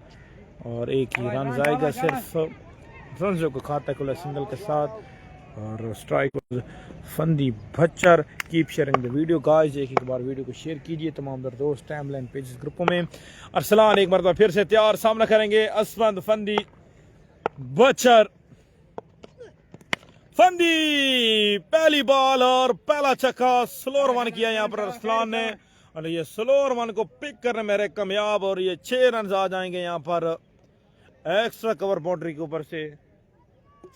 और एक ही रन जाएगा सिर्फ। रन को खाता है सिंगल के साथ और strike Phandi Bhachchar. Keep sharing the video guys, एक बार वीडियो को शेयर कीजिए तमाम दोस्त टाइमलाइन पेजेस ग्रुपों में। अरसलान एक मरतबा फिर से तैयार, सामना करेंगे असमंद फंदी भच्चर। फंदी पहली बॉल और पहला छक्का, स्लोअर वन किया यहाँ पर अरसलान ने और ये स्लोअर वन को पिक करने में रहे कामयाब और ये 6 रन आ जाएंगे यहाँ पर एक्स्ट्रा कवर बाउंड्री के ऊपर से।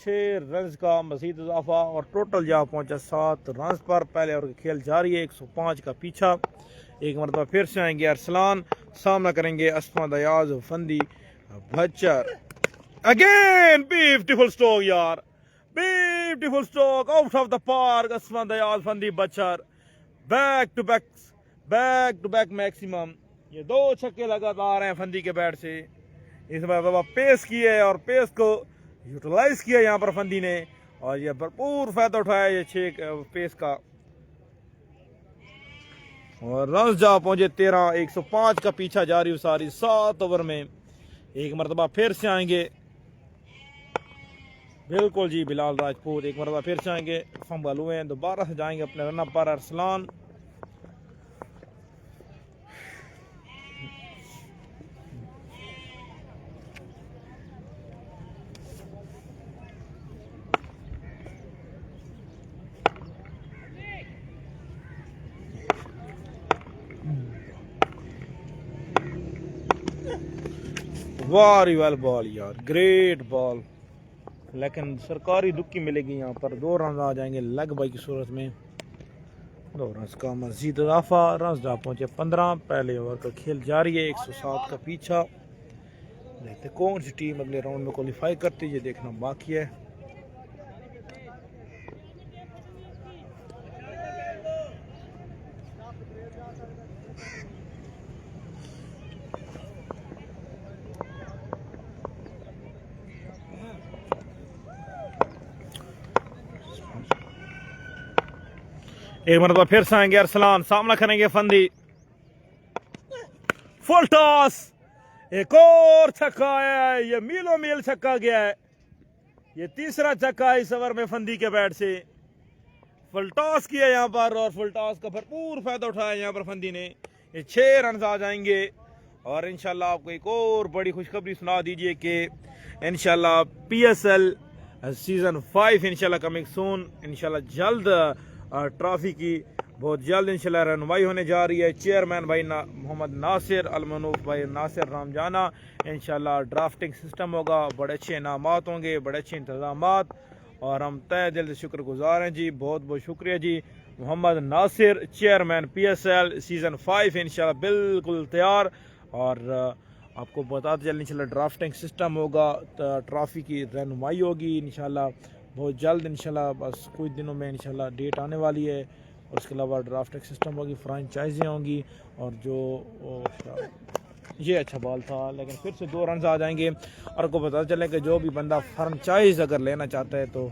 6 रन का मजीद इजाफा और टोटल जहाँ पहुंचा 7 रन पर। पहले और खेल जारी है, 105 का पीछा। एक मरतबा फिर से आएंगे अरसलान, सामना करेंगे Asmad Ayaz Phandi Bhachchar. Again beautiful stroke यार, beautiful stroke out of the park. Asmad Ayaz Phandi Bhachchar back to back maximum. ये 2 छक्के लगातार हैं फंदी के बैट से। इस बार पेस किए और पेस को यूटिलाइज किया यहाँ पर फंदी ने और ये भरपूर फायदा उठाया ये 6 पेस का और रन जा पहुंचे 13। 105 का पीछा जारी सारी 7 ओवर में। एक मरतबा फिर से आएंगे, बिल्कुल जी बिलाल राजपूत एक मरतबा फिर से आएंगे। फंबल हुए हैं, दोबारा से जाएंगे अपने रन पर अरसलान। वेरी वेल बॉल यार, ग्रेट बॉल, लेकिन सरकारी दुक्की मिलेगी यहाँ पर। 2 रन आ जाएंगे लेग बाई की सूरत में। 2 रन का मजीद इजाफा, रन जा पहुंचे 15। पहले ओवर का खेल जारी है, 107 का पीछा। देखते कौन सी टीम अगले राउंड में क्वालिफाई करती है, ये देखना बाकी है। एक मरतबा फिर से आएंगे अरसलान, सामना करेंगे फंदी। फुल टॉस, एक और छक्का है, ये मीलों मील छक्का गया है। ये तीसरा छक्का इस ओवर में फंदी के बैट से। फुल टॉस किया यहाँ पर और फुल टॉस का भरपूर फायदा उठाया यहाँ पर फंदी ने। ये 6 रन आ जाएंगे और इंशाल्लाह आपको एक और बड़ी खुशखबरी सुना दीजिए कि इंशाल्लाह PSL सीजन 5 इंशाल्लाह कमिंग सून। इंशाल्लाह जल्द ट्रॉफी की बहुत जल्द इंशाल्लाह रहनुमाई होने जा रही है। चेयरमैन भाई मोहम्मद नासिर, अलमनूफ भाई नासिर रामजाना। इंशाल्लाह ड्राफ्टिंग सिस्टम होगा, बड़े अच्छे इनामात होंगे, बड़े अच्छे इंतजामात और हम तहे दिल से शुक्रगुजार हैं जी। बहुत बहुत शुक्रिया जी। Mohammad Nasir chairman PSL season 5 इंशाल्लाह बिल्कुल तैयार। और आपको बताते चलें इंशाल्लाह ड्राफ्टिंग सिस्टम होगा, ट्रॉफी की रहनुमाई होगी इंशाल्लाह बहुत जल्द। इंशाल्लाह बस कुछ दिनों में इंशाल्लाह डेट आने वाली है और उसके अलावा ड्राफ्टिंग सिस्टम होगी, फ्रेंचाइजें होंगी और जो ये अच्छा बॉल था लेकिन फिर से 2 रन आ जाएंगे। और आपको पता चले कि जो भी बंदा फ्रेंचाइज अगर लेना चाहता है तो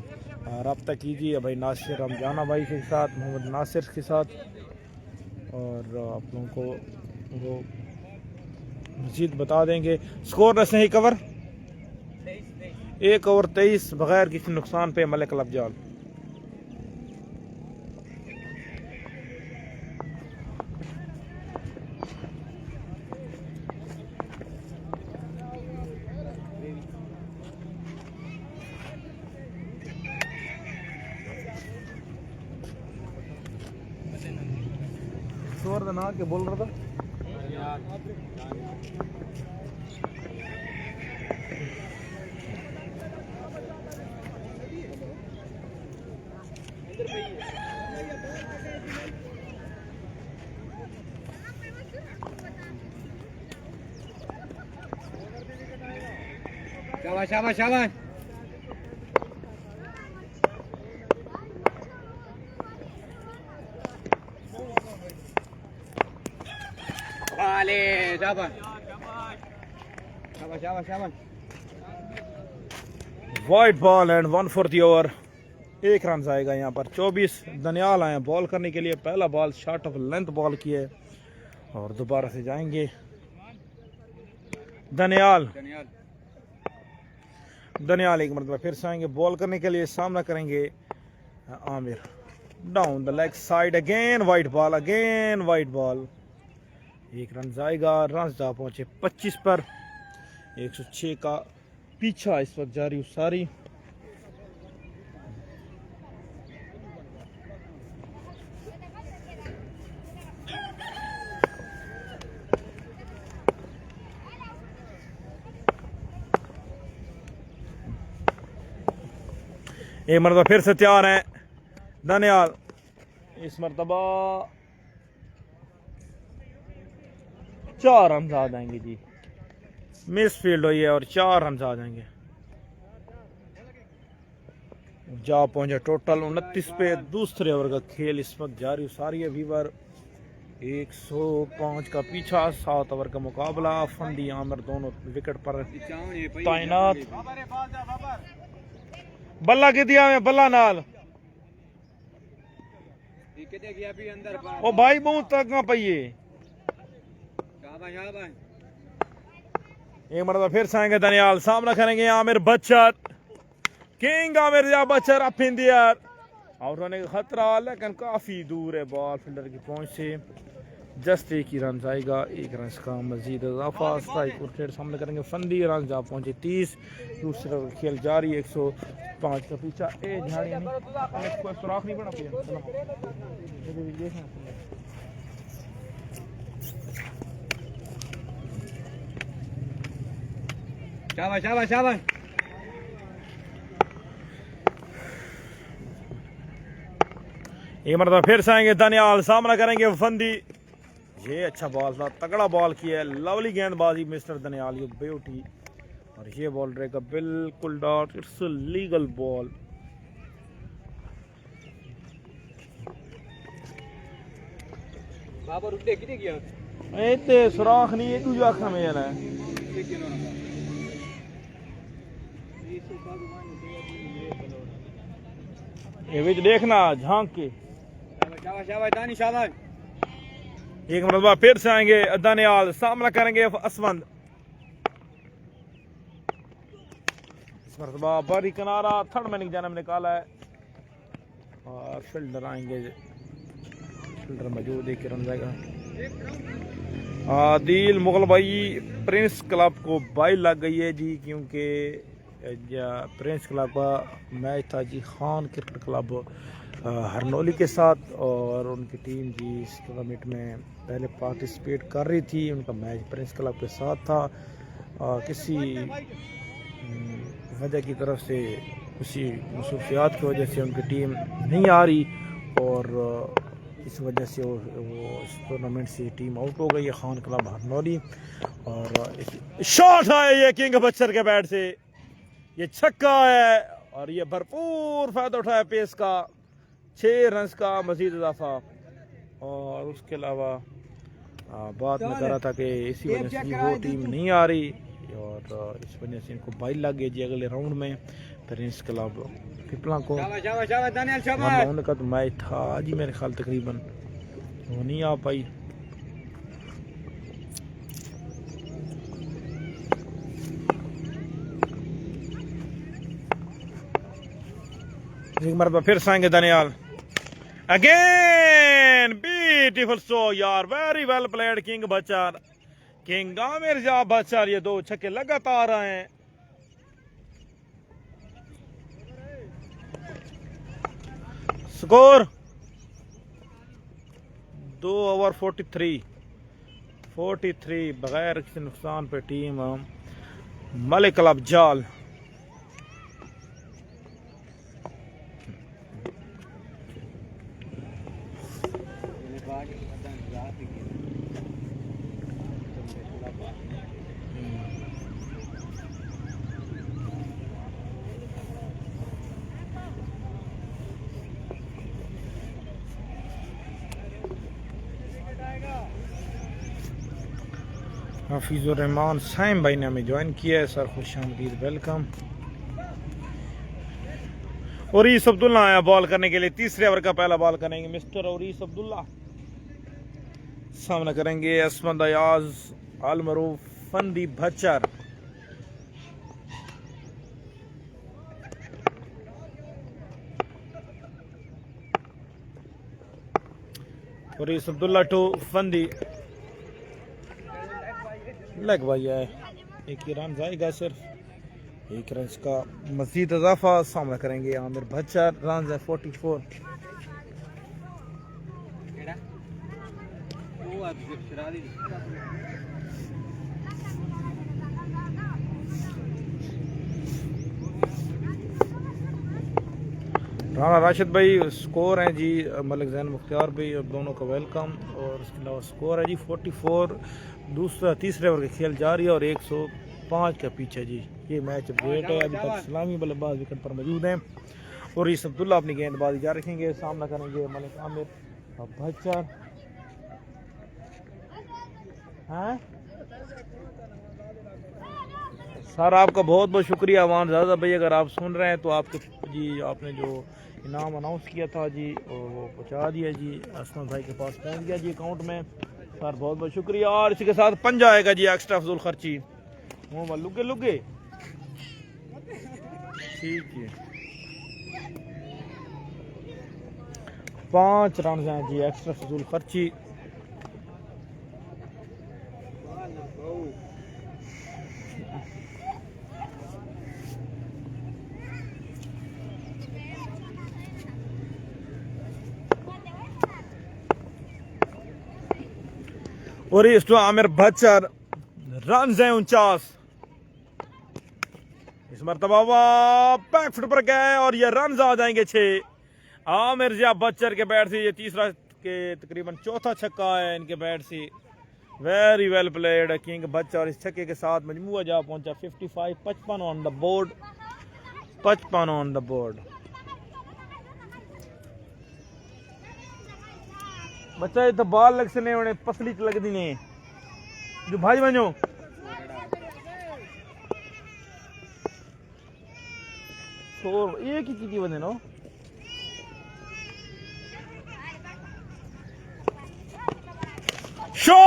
रब्ता कीजिए भाई नासिर रमजाना भाई के साथ, मोहम्मद नासिर के साथ और आप लोगों को वो मजीद बता देंगे। स्कोर ऐसे ही कवर 1 ओवर 23 बगैर किसी नुकसान पे मलिक अफजाल। शोर ना के बोल रहा था शाबाश शाबाश शाबाश। वाले शाबाश शाबाश शाबाश शाबाश। White ball and 1 for the over. 1 run आएगा यहाँ पर। 24 दनियाल आए बॉल करने के लिए। पहला ball short of length ball की है और दोबारा से जाएंगे दनियाल। दनियाल एक मरतबा फिर से आएंगे बॉल करने के लिए। सामना करेंगे Aamir. Down the leg side again white ball, again white ball. 1 run जाएगा। रन जा पहुंचे 25 पर। 106 का पीछा इस वक्त जारी सारी। एक मरतबा फिर से तैयार है दनियाल। इस मरतबा 4 रन आ जाएंगे जी। मिस फील्ड हुई है और 4 रन आ जाएंगे। जा पहुंचे टोटल 29 पे। दूसरे ओवर का खेल इस वक्त जारी सारी है वीवर। 105 का पीछा। 7 ओवर का मुकाबला। फंदी आमिर दोनों विकेट पर तैनात। बल्ला के दिया मैं बल्ला नाल ओ भाई बहुत तक ना पाइए। एक मरतबा फिर से आएंगे दनियाल। सामना करेंगे आमिर बच्चर। किंग आमिर या Bachchar up in the air. Out होने का खतरा लेकिन काफी दूर है बॉल फील्डर की पहुंच से। जस्ट 1 ही रन आएगा। 1 रन का मजीद इजाफा। स्ट्राइक विकेट सामने करेंगे फंदी। रन जा पहुंचे 30। दूसरा खेल जारी। 105 का पीछा। कोई सुराख नहीं बना शाबाश शाबाश शाबाश। एक मरतबा फिर से आएंगे दनियाल। सामना करेंगे फंदी। ये अच्छा बॉल था, तगड़ा बॉल किया। लवली गेंदबाजी मिस्टर दनियाल। ये ब्यूटी। और ये बॉल रहेगा बिल्कुल dot. It's legal ball. Babar उठे किती गया इतने सुराख नहीं है। दूजा अखा में है ये विच देखना झांक के। शाबाश शाबाश दानी शाबाश। एक मरतबा फिर से आएंगे दनियाल। सामना करेंगे असवंद। इस मरतबा बारी किनारा थर्ड में जाना में निकाला है और फील्डर आएंगे। फील्डर मौजूद है। रन जाएगा। आदिल मुगल भाई प्रिंस क्लब को बाई लग गई है जी, क्योंकि प्रिंस क्लब का मैच था जी खान क्रिकेट क्लब हरनौली के साथ और उनकी टीम जी इस टूर्नामेंट में पहले पार्टिसिपेट कर रही थी। उनका मैच प्रिंस क्लब के साथ था। किसी वजह की तरफ से किसी मसरूफियात की वजह से उनकी टीम नहीं आ रही और इस वजह से वो इस टूर्नामेंट से टीम आउट हो गई है खान क्लब हरनौली। और शॉट है ये किंग बच्चर के बैट से। ये छक्का है और ये भरपूर फायदा उठाया पेस का। 6 रन का मजीद इजाफा। और उसके अलावा बात में कर रहा था कि इसी वजह से वो टीम नहीं आ रही और इस वजह से इनको बाई लग गई जी अगले राउंड में। प्रिंस क्लब पिपला को उनका तो मैच था जी मेरे ख्याल तकरीबन वो नहीं आ पाई। एक मरतबा फिर से आएंगे दनियाल। अगेन ब्यूटीफुल सो यार। Very well played king बच्चर। King Aamir जा बच्चर। ये 2 छक्के लगातार आए हैं। स्कोर 2 ओवर 43 बगैर किसी नुकसान पे टीम मलिक क्लब जाल। हफीजुर रहमान साइम भाई ने हमें ज्वाइन किया है। सर खुश आमदीद, वेलकम। औरीस अब्दुल्ला आया बॉल करने के लिए। तीसरे ओवर का पहला बॉल करेंगे मिस्टर औरीस अब्दुल्ला। सामना करेंगे असमद अयाज अलमरूफ Phandi Bhachchar. Auris Abdullah to Phandi. Leg bye है, एक ही रन जाएगा, सिर्फ एक रन का मजीद इजाफा। सामना करेंगे आमिर भच्चर। रन है 44। राणा राशिद भाई स्कोर है जी, मलिक जैन मुख्तियार भाई, और दोनों का वेलकम। और इसके अलावा स्कोर है जी 44। तीसरे ओवर की खेल जारी है और 105 का पीछे जी। ये मैच अपडेट है। अभी तक सलामी बल्लेबाज विकेट पर मौजूद हैं और इस अब्दुल्ला अपनी गेंदबाजी जारी रखेंगे। सामना करेंगे मलिक आमिर भच्चर। हैं सर आपका बहुत बहुत शुक्रिया अवान ज़्यादा भाई, अगर आप सुन रहे हैं तो आपके जी आपने जो इनाम अनाउंस किया था जी वो पहुँचा दिया जी, असमत भाई के पास पहुँच गया जी अकाउंट में। सर बहुत बहुत शुक्रिया। और इसी के साथ पंजा आएगा जी एक्स्ट्रा फजूल खर्ची। मोहम्मद लुगे लुगे ठीक है। 5 रन हैं जी एक्स्ट्रा फजूल खर्ची। और इस आमिर भच्चर। रन हैं 49। इस मरतबा बैक फुट पर गए और ये रन आ जाएंगे 6। आमिर जिया भच्चर के बैट से ये तीसरा के तकरीबन चौथा छक्का है इनके बैट से। Very well played king Bhachar. और इस छक्के के साथ मजमूआ जा पहुंचा 55। 55 on the board. 55 on the board. बच्चा तो बाल लग से नहीं पसली च लगदी ने जो भाई वञो। तो एक ही की वजह नो शो।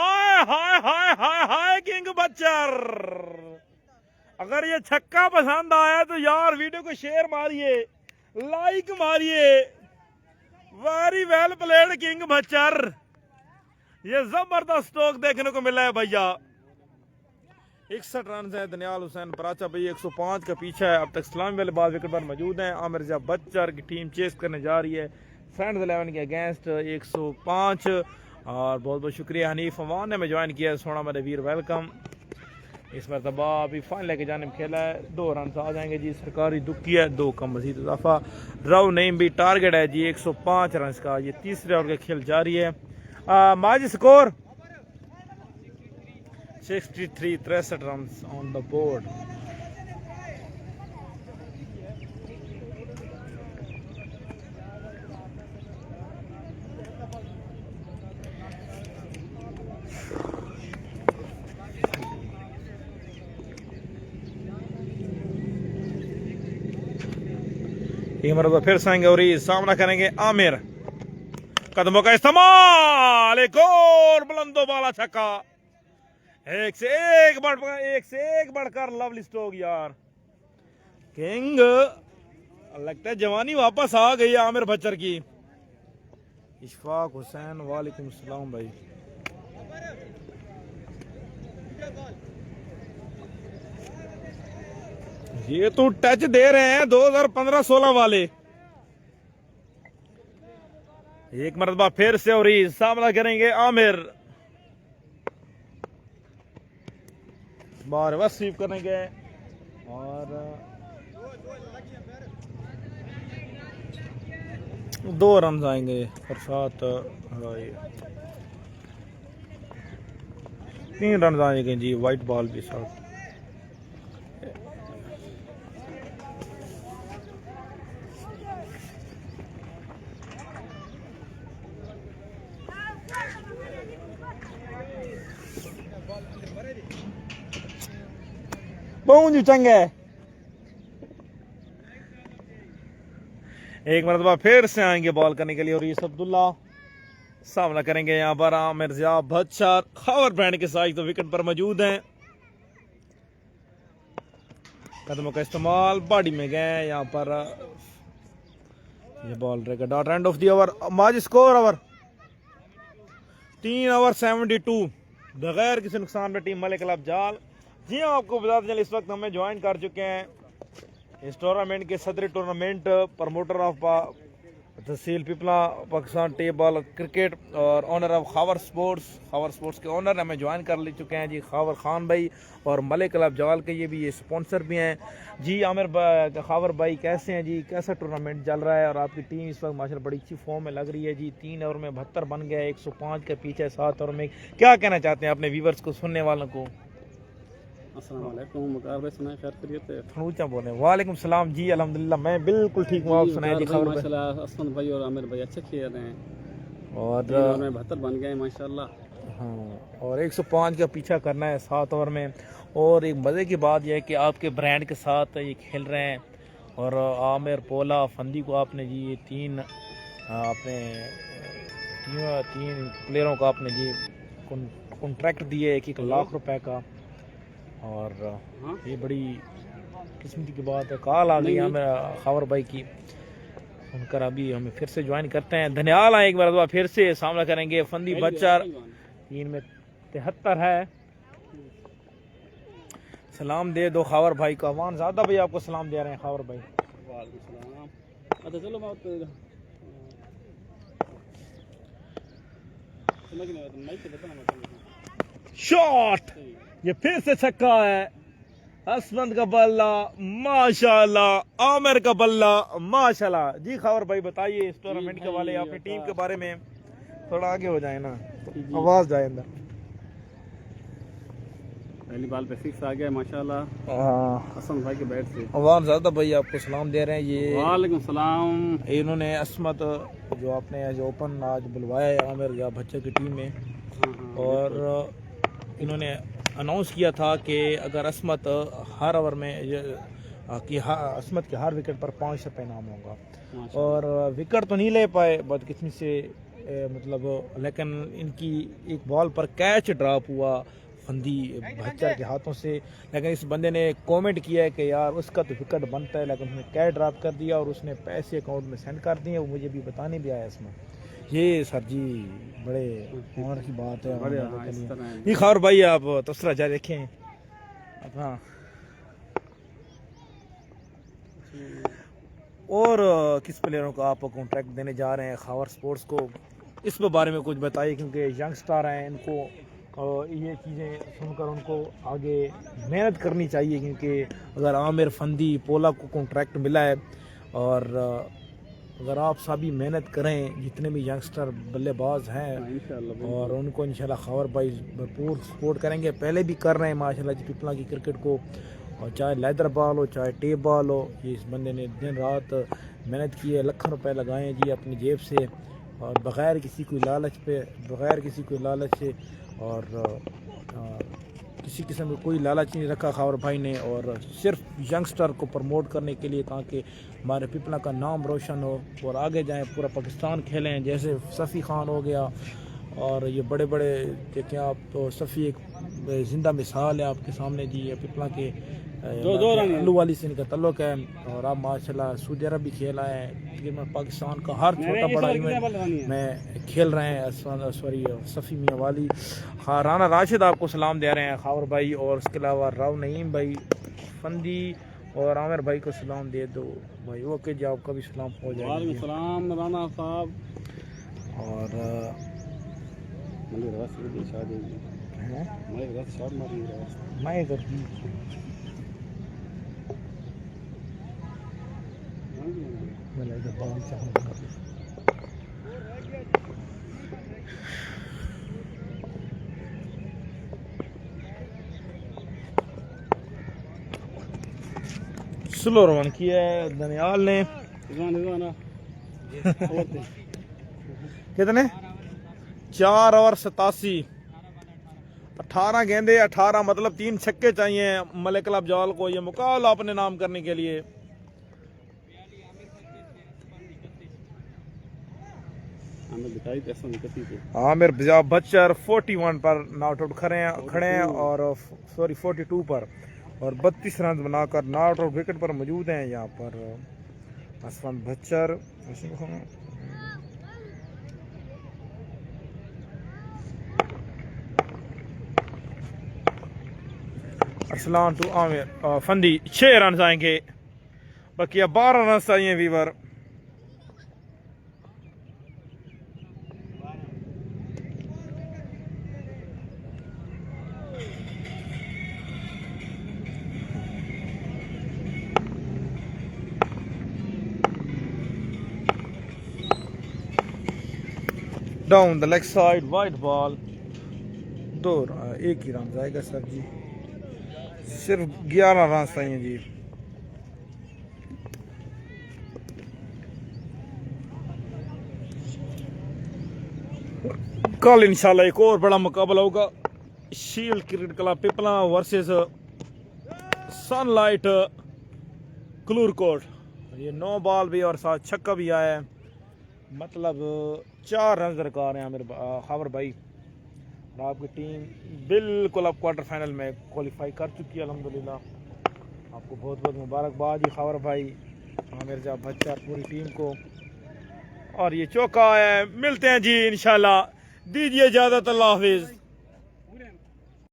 हाय हाय हाय हाय किंग भच्चर। अगर ये छक्का पसंद आया तो यार वीडियो को शेयर मारिए, लाइक मारिए। Very well played king Bhachar. ये जबरदस्त स्ट्रोक देखने को मिला है भैया। 61 रन है। दनियाल हुसैन पराचा भाई 105 का पीछा है। अब तक सलामी बल्लेबाज विकेट पर मौजूद हैं। आमिर जिया भच्चर की टीम चेस करने जा रही है फ्रेंड्स 11 के अगेंस्ट 105। और बहुत बहुत शुक्रिया हनीफ अवान ने हमें ज्वाइन किया। सोना मेरे वीर वेलकम। इस मरतबा अभी फाइनल के जानिब खेला है। 2 रन आ जाएंगे जी। सरकारी दुखी है 2 का मजीद इजाफा। रव नईम भी टारगेट है जी 105 रन का। ये तीसरे ओवर का खेल जारी है। माजी score 63। 63 run on the board. फिर से आएंगे और सामना करेंगे आमिर। कदमों का इस्तेमाल। एक और बुलंदो वाला छक्का। एक से एक बढ़कर लवली स्ट्रोक यार। किंग लगता है जवानी वापस आ गई आमिर भच्चर की। इशफाक हुसैन वालेकुम सलाम भाई। ये तो टच दे रहे हैं 2015-16 वाले। एक मरतबा फिर से और सामना करेंगे आमिर। बार बस स्वीप करेंगे और 2 रन आएंगे और 3 रन आएंगे जी वाइट बॉल के साथ। पहुंच चंगे एक मरतबा फिर से आएंगे बॉल करने के लिए और यूसुफ अब्दुल्ला सामना करेंगे यहाँ पर आमिर जिया भट्टार खबर ब्रांड के साथ तो विकेट पर मौजूद हैं। कदमों का इस्तेमाल बॉडी में गए यहाँ पर ये बॉल रहेगा dot end of the over match score over 3 over 72 बगैर किसी नुकसान में टीम मलिक क्लब जाल। जी हाँ आपको बताते चले इस वक्त हमें ज्वाइन कर चुके हैं इस टूर्नामेंट के सदर tournament promoter of tehsil Pipla Pakistan table cricket और ऑनर ऑफ खावर स्पोर्ट्स के ऑनर हमें ज्वाइन कर ले चुके हैं जी खावर खान भाई और मलिक क्लब जाल के ये स्पॉन्सर भी हैं जी। आमिर खावर भाई कैसे हैं जी, कैसा टूर्नामेंट चल रहा है और आपकी टीम इस वक्त माशाल्लाह बड़ी अच्छी फॉर्म में लग रही है जी। 3 ओवर में 72 बन गया, 105 के पीछे 7 ओवर में। क्या कहना चाहते हैं अपने व्यूवर्स को, सुनने वालों को? ऊंचा बोले। वालेकुम सलाम जी, अल्हम्दुलिल्लाह मैं बिल्कुल ठीक हूँ। आप सुनाए जी खबर असमत भाई और आमिर भाई अच्छे खेल रहे हैं और 72 बन गए माशाल्लाह। हाँ और 105 का पीछा करना है 7 ओवर में। और एक मज़े की बात यह है कि आपके ब्रांड के साथ ये खेल रहे हैं और आमिर पोला फंदी को आपने जी ये तीन प्लेयरों का आपने जी कॉन्ट्रैक्ट दिए 1-1 लाख रुपए का और ये बड़ी किस्मत की बात है। कॉल आ गई हमें खावर भाई की, उनकर अभी हमें फिर से ज्वाइन करते हैं। धन्यवाद एक बार फिर से सामना करेंगे फंदी बच्चर 3 में 73 है। सलाम दे दो खावर भाई को। अमान ज़्यादा भाई आपको सलाम दे रहे हैं खावर भाई। अच्छा चलो शॉट ये फिर से छक्का है। असमत का बल्ला माशाल्लाह, आमिर का बल्ला माशाल्लाह। जी खावर भाई बताइए इस टूर्नामेंट के वाले अपनी टीम के बारे में, थोड़ा आगे हो जाए ना, आवाज जाए अंदर। पहली बॉल पे 6 आ गया माशाल्लाह असमत भाई के बैट से। अवान ज़्यादा भाई आपको सलाम दे रहे हैं। ये वालेकुम सलाम। इन्होंने असमत जो आपने आज ओपन आज बुलवाया है आमिर या भच्चर की टीम में और इन्होंने अनाउंस किया था कि अगर असमत हर ओवर में असमत के हर विकेट पर 5 रुपये इनाम होगा और विकेट तो नहीं ले पाए बदकिस्मती से मतलब, लेकिन इनकी एक बॉल पर कैच ड्रॉप हुआ फंदी भच्चर के हाथों से। लेकिन इस बंदे ने कमेंट किया है कि यार उसका तो विकेट बनता है, लेकिन उसने कैच ड्रॉप कर दिया और उसने पैसे अकाउंट में सेंड कर दिए। वो मुझे भी बताने भी आया इसमें। ये सर जी बड़े ऑनर की बात है। ये खबर भाई आप तबसरा जारी रखें अपना। और किस प्लेयरों को आप कॉन्ट्रैक्ट देने जा रहे हैं खावर स्पोर्ट्स को, इस बारे में कुछ बताइए क्योंकि यंगस्टर हैं, इनको ये चीज़ें सुनकर उनको आगे मेहनत करनी चाहिए क्योंकि अगर आमिर फंदी पोला को कॉन्ट्रैक्ट मिला है और अगर आप सभी मेहनत करें जितने भी यंगस्टर बल्लेबाज हैं और उनको इंशाल्लाह खबर भाई भरपूर सपोर्ट करेंगे। पहले भी कर रहे हैं माशाल्लाह जी पिपला की क्रिकेट को, और चाहे लेदर बॉल हो चाहे टेप बॉल हो। ये इस बंदे ने दिन रात मेहनत की है, लाखों रुपए लगाए हैं जी अपनी जेब से और बग़ैर किसी कोई लालच से और किसी किस्म का कोई लालच नहीं रखा खावर भाई ने, और सिर्फ यंगस्टर को प्रमोट करने के लिए ताकि हमारे पिपला का नाम रोशन हो और आगे जाएं, पूरा पाकिस्तान खेलें। जैसे सफ़ी खान हो गया और ये बड़े बड़े देखें आप, तो सफ़ी एक ज़िंदा मिसाल है आपके सामने जी। पिपला के अल्लू वाली से इनका तल्लुक़ है और आप माशाल्लाह सऊदी अरब भी खेल आए हैं। तकरीबन पाकिस्तान का हर छोटा बड़ा इवेंट में खेल रहे हैं। सॉरी सफ़ी मियाँ वाली। हाँ राना राशिद आपको सलाम दे रहे हैं खावर भाई, और उसके अलावा राव नईम भाई फंदी और आमिर भाई को सलाम दे दो भाई। ओके जी आपका भी सलाम हो जाएगा। सलाम राना साहब। और मैं इधर स्लो रन किया है दनियाल ने। कितने 4 ओवर 87, 18 गेंदे 18 मतलब 3 छक्के चाहिए मलिक क्लब जाल को ये मुकाबला अपने नाम करने के लिए। हमें दिखाई पैसों की कसी थे। आमिर बिजाब बच्चर 41 पर नॉट आउट खड़े हैं और सॉरी 42 पर और 32 रन बनाकर नॉट आउट विकेट पर मौजूद हैं। यहाँ पर असफंद बच्चर अरसलान टू आमिर फंदी 6 रन आएंगे, बाकी 12 रन चाहिए viewer. Down the leg side wide ball, 2 एक ही रन जाएगा सर जी, सिर्फ 11 रन चाहिए जी। कल इंशाल्लाह एक और बड़ा मुकाबला होगा, shield cricket club Pipla versus sunlight Klurkot. ये 9 बॉल भी और 7 छक्का भी आया है, मतलब 4 रन दरकार हैं मेरे खावर भाई। और आपकी टीम बिल्कुल अब क्वार्टर फाइनल में क्वालिफाई कर चुकी है अल्हम्दुलिल्लाह। आपको बहुत बहुत मुबारकबाद जी खावर भाई, आमिर जा बच्चा पूरी टीम को। और ये चौका है, मिलते हैं जी इंशाल्लाह, दीजिए इजाज़त, अल्लाह हाफिज़।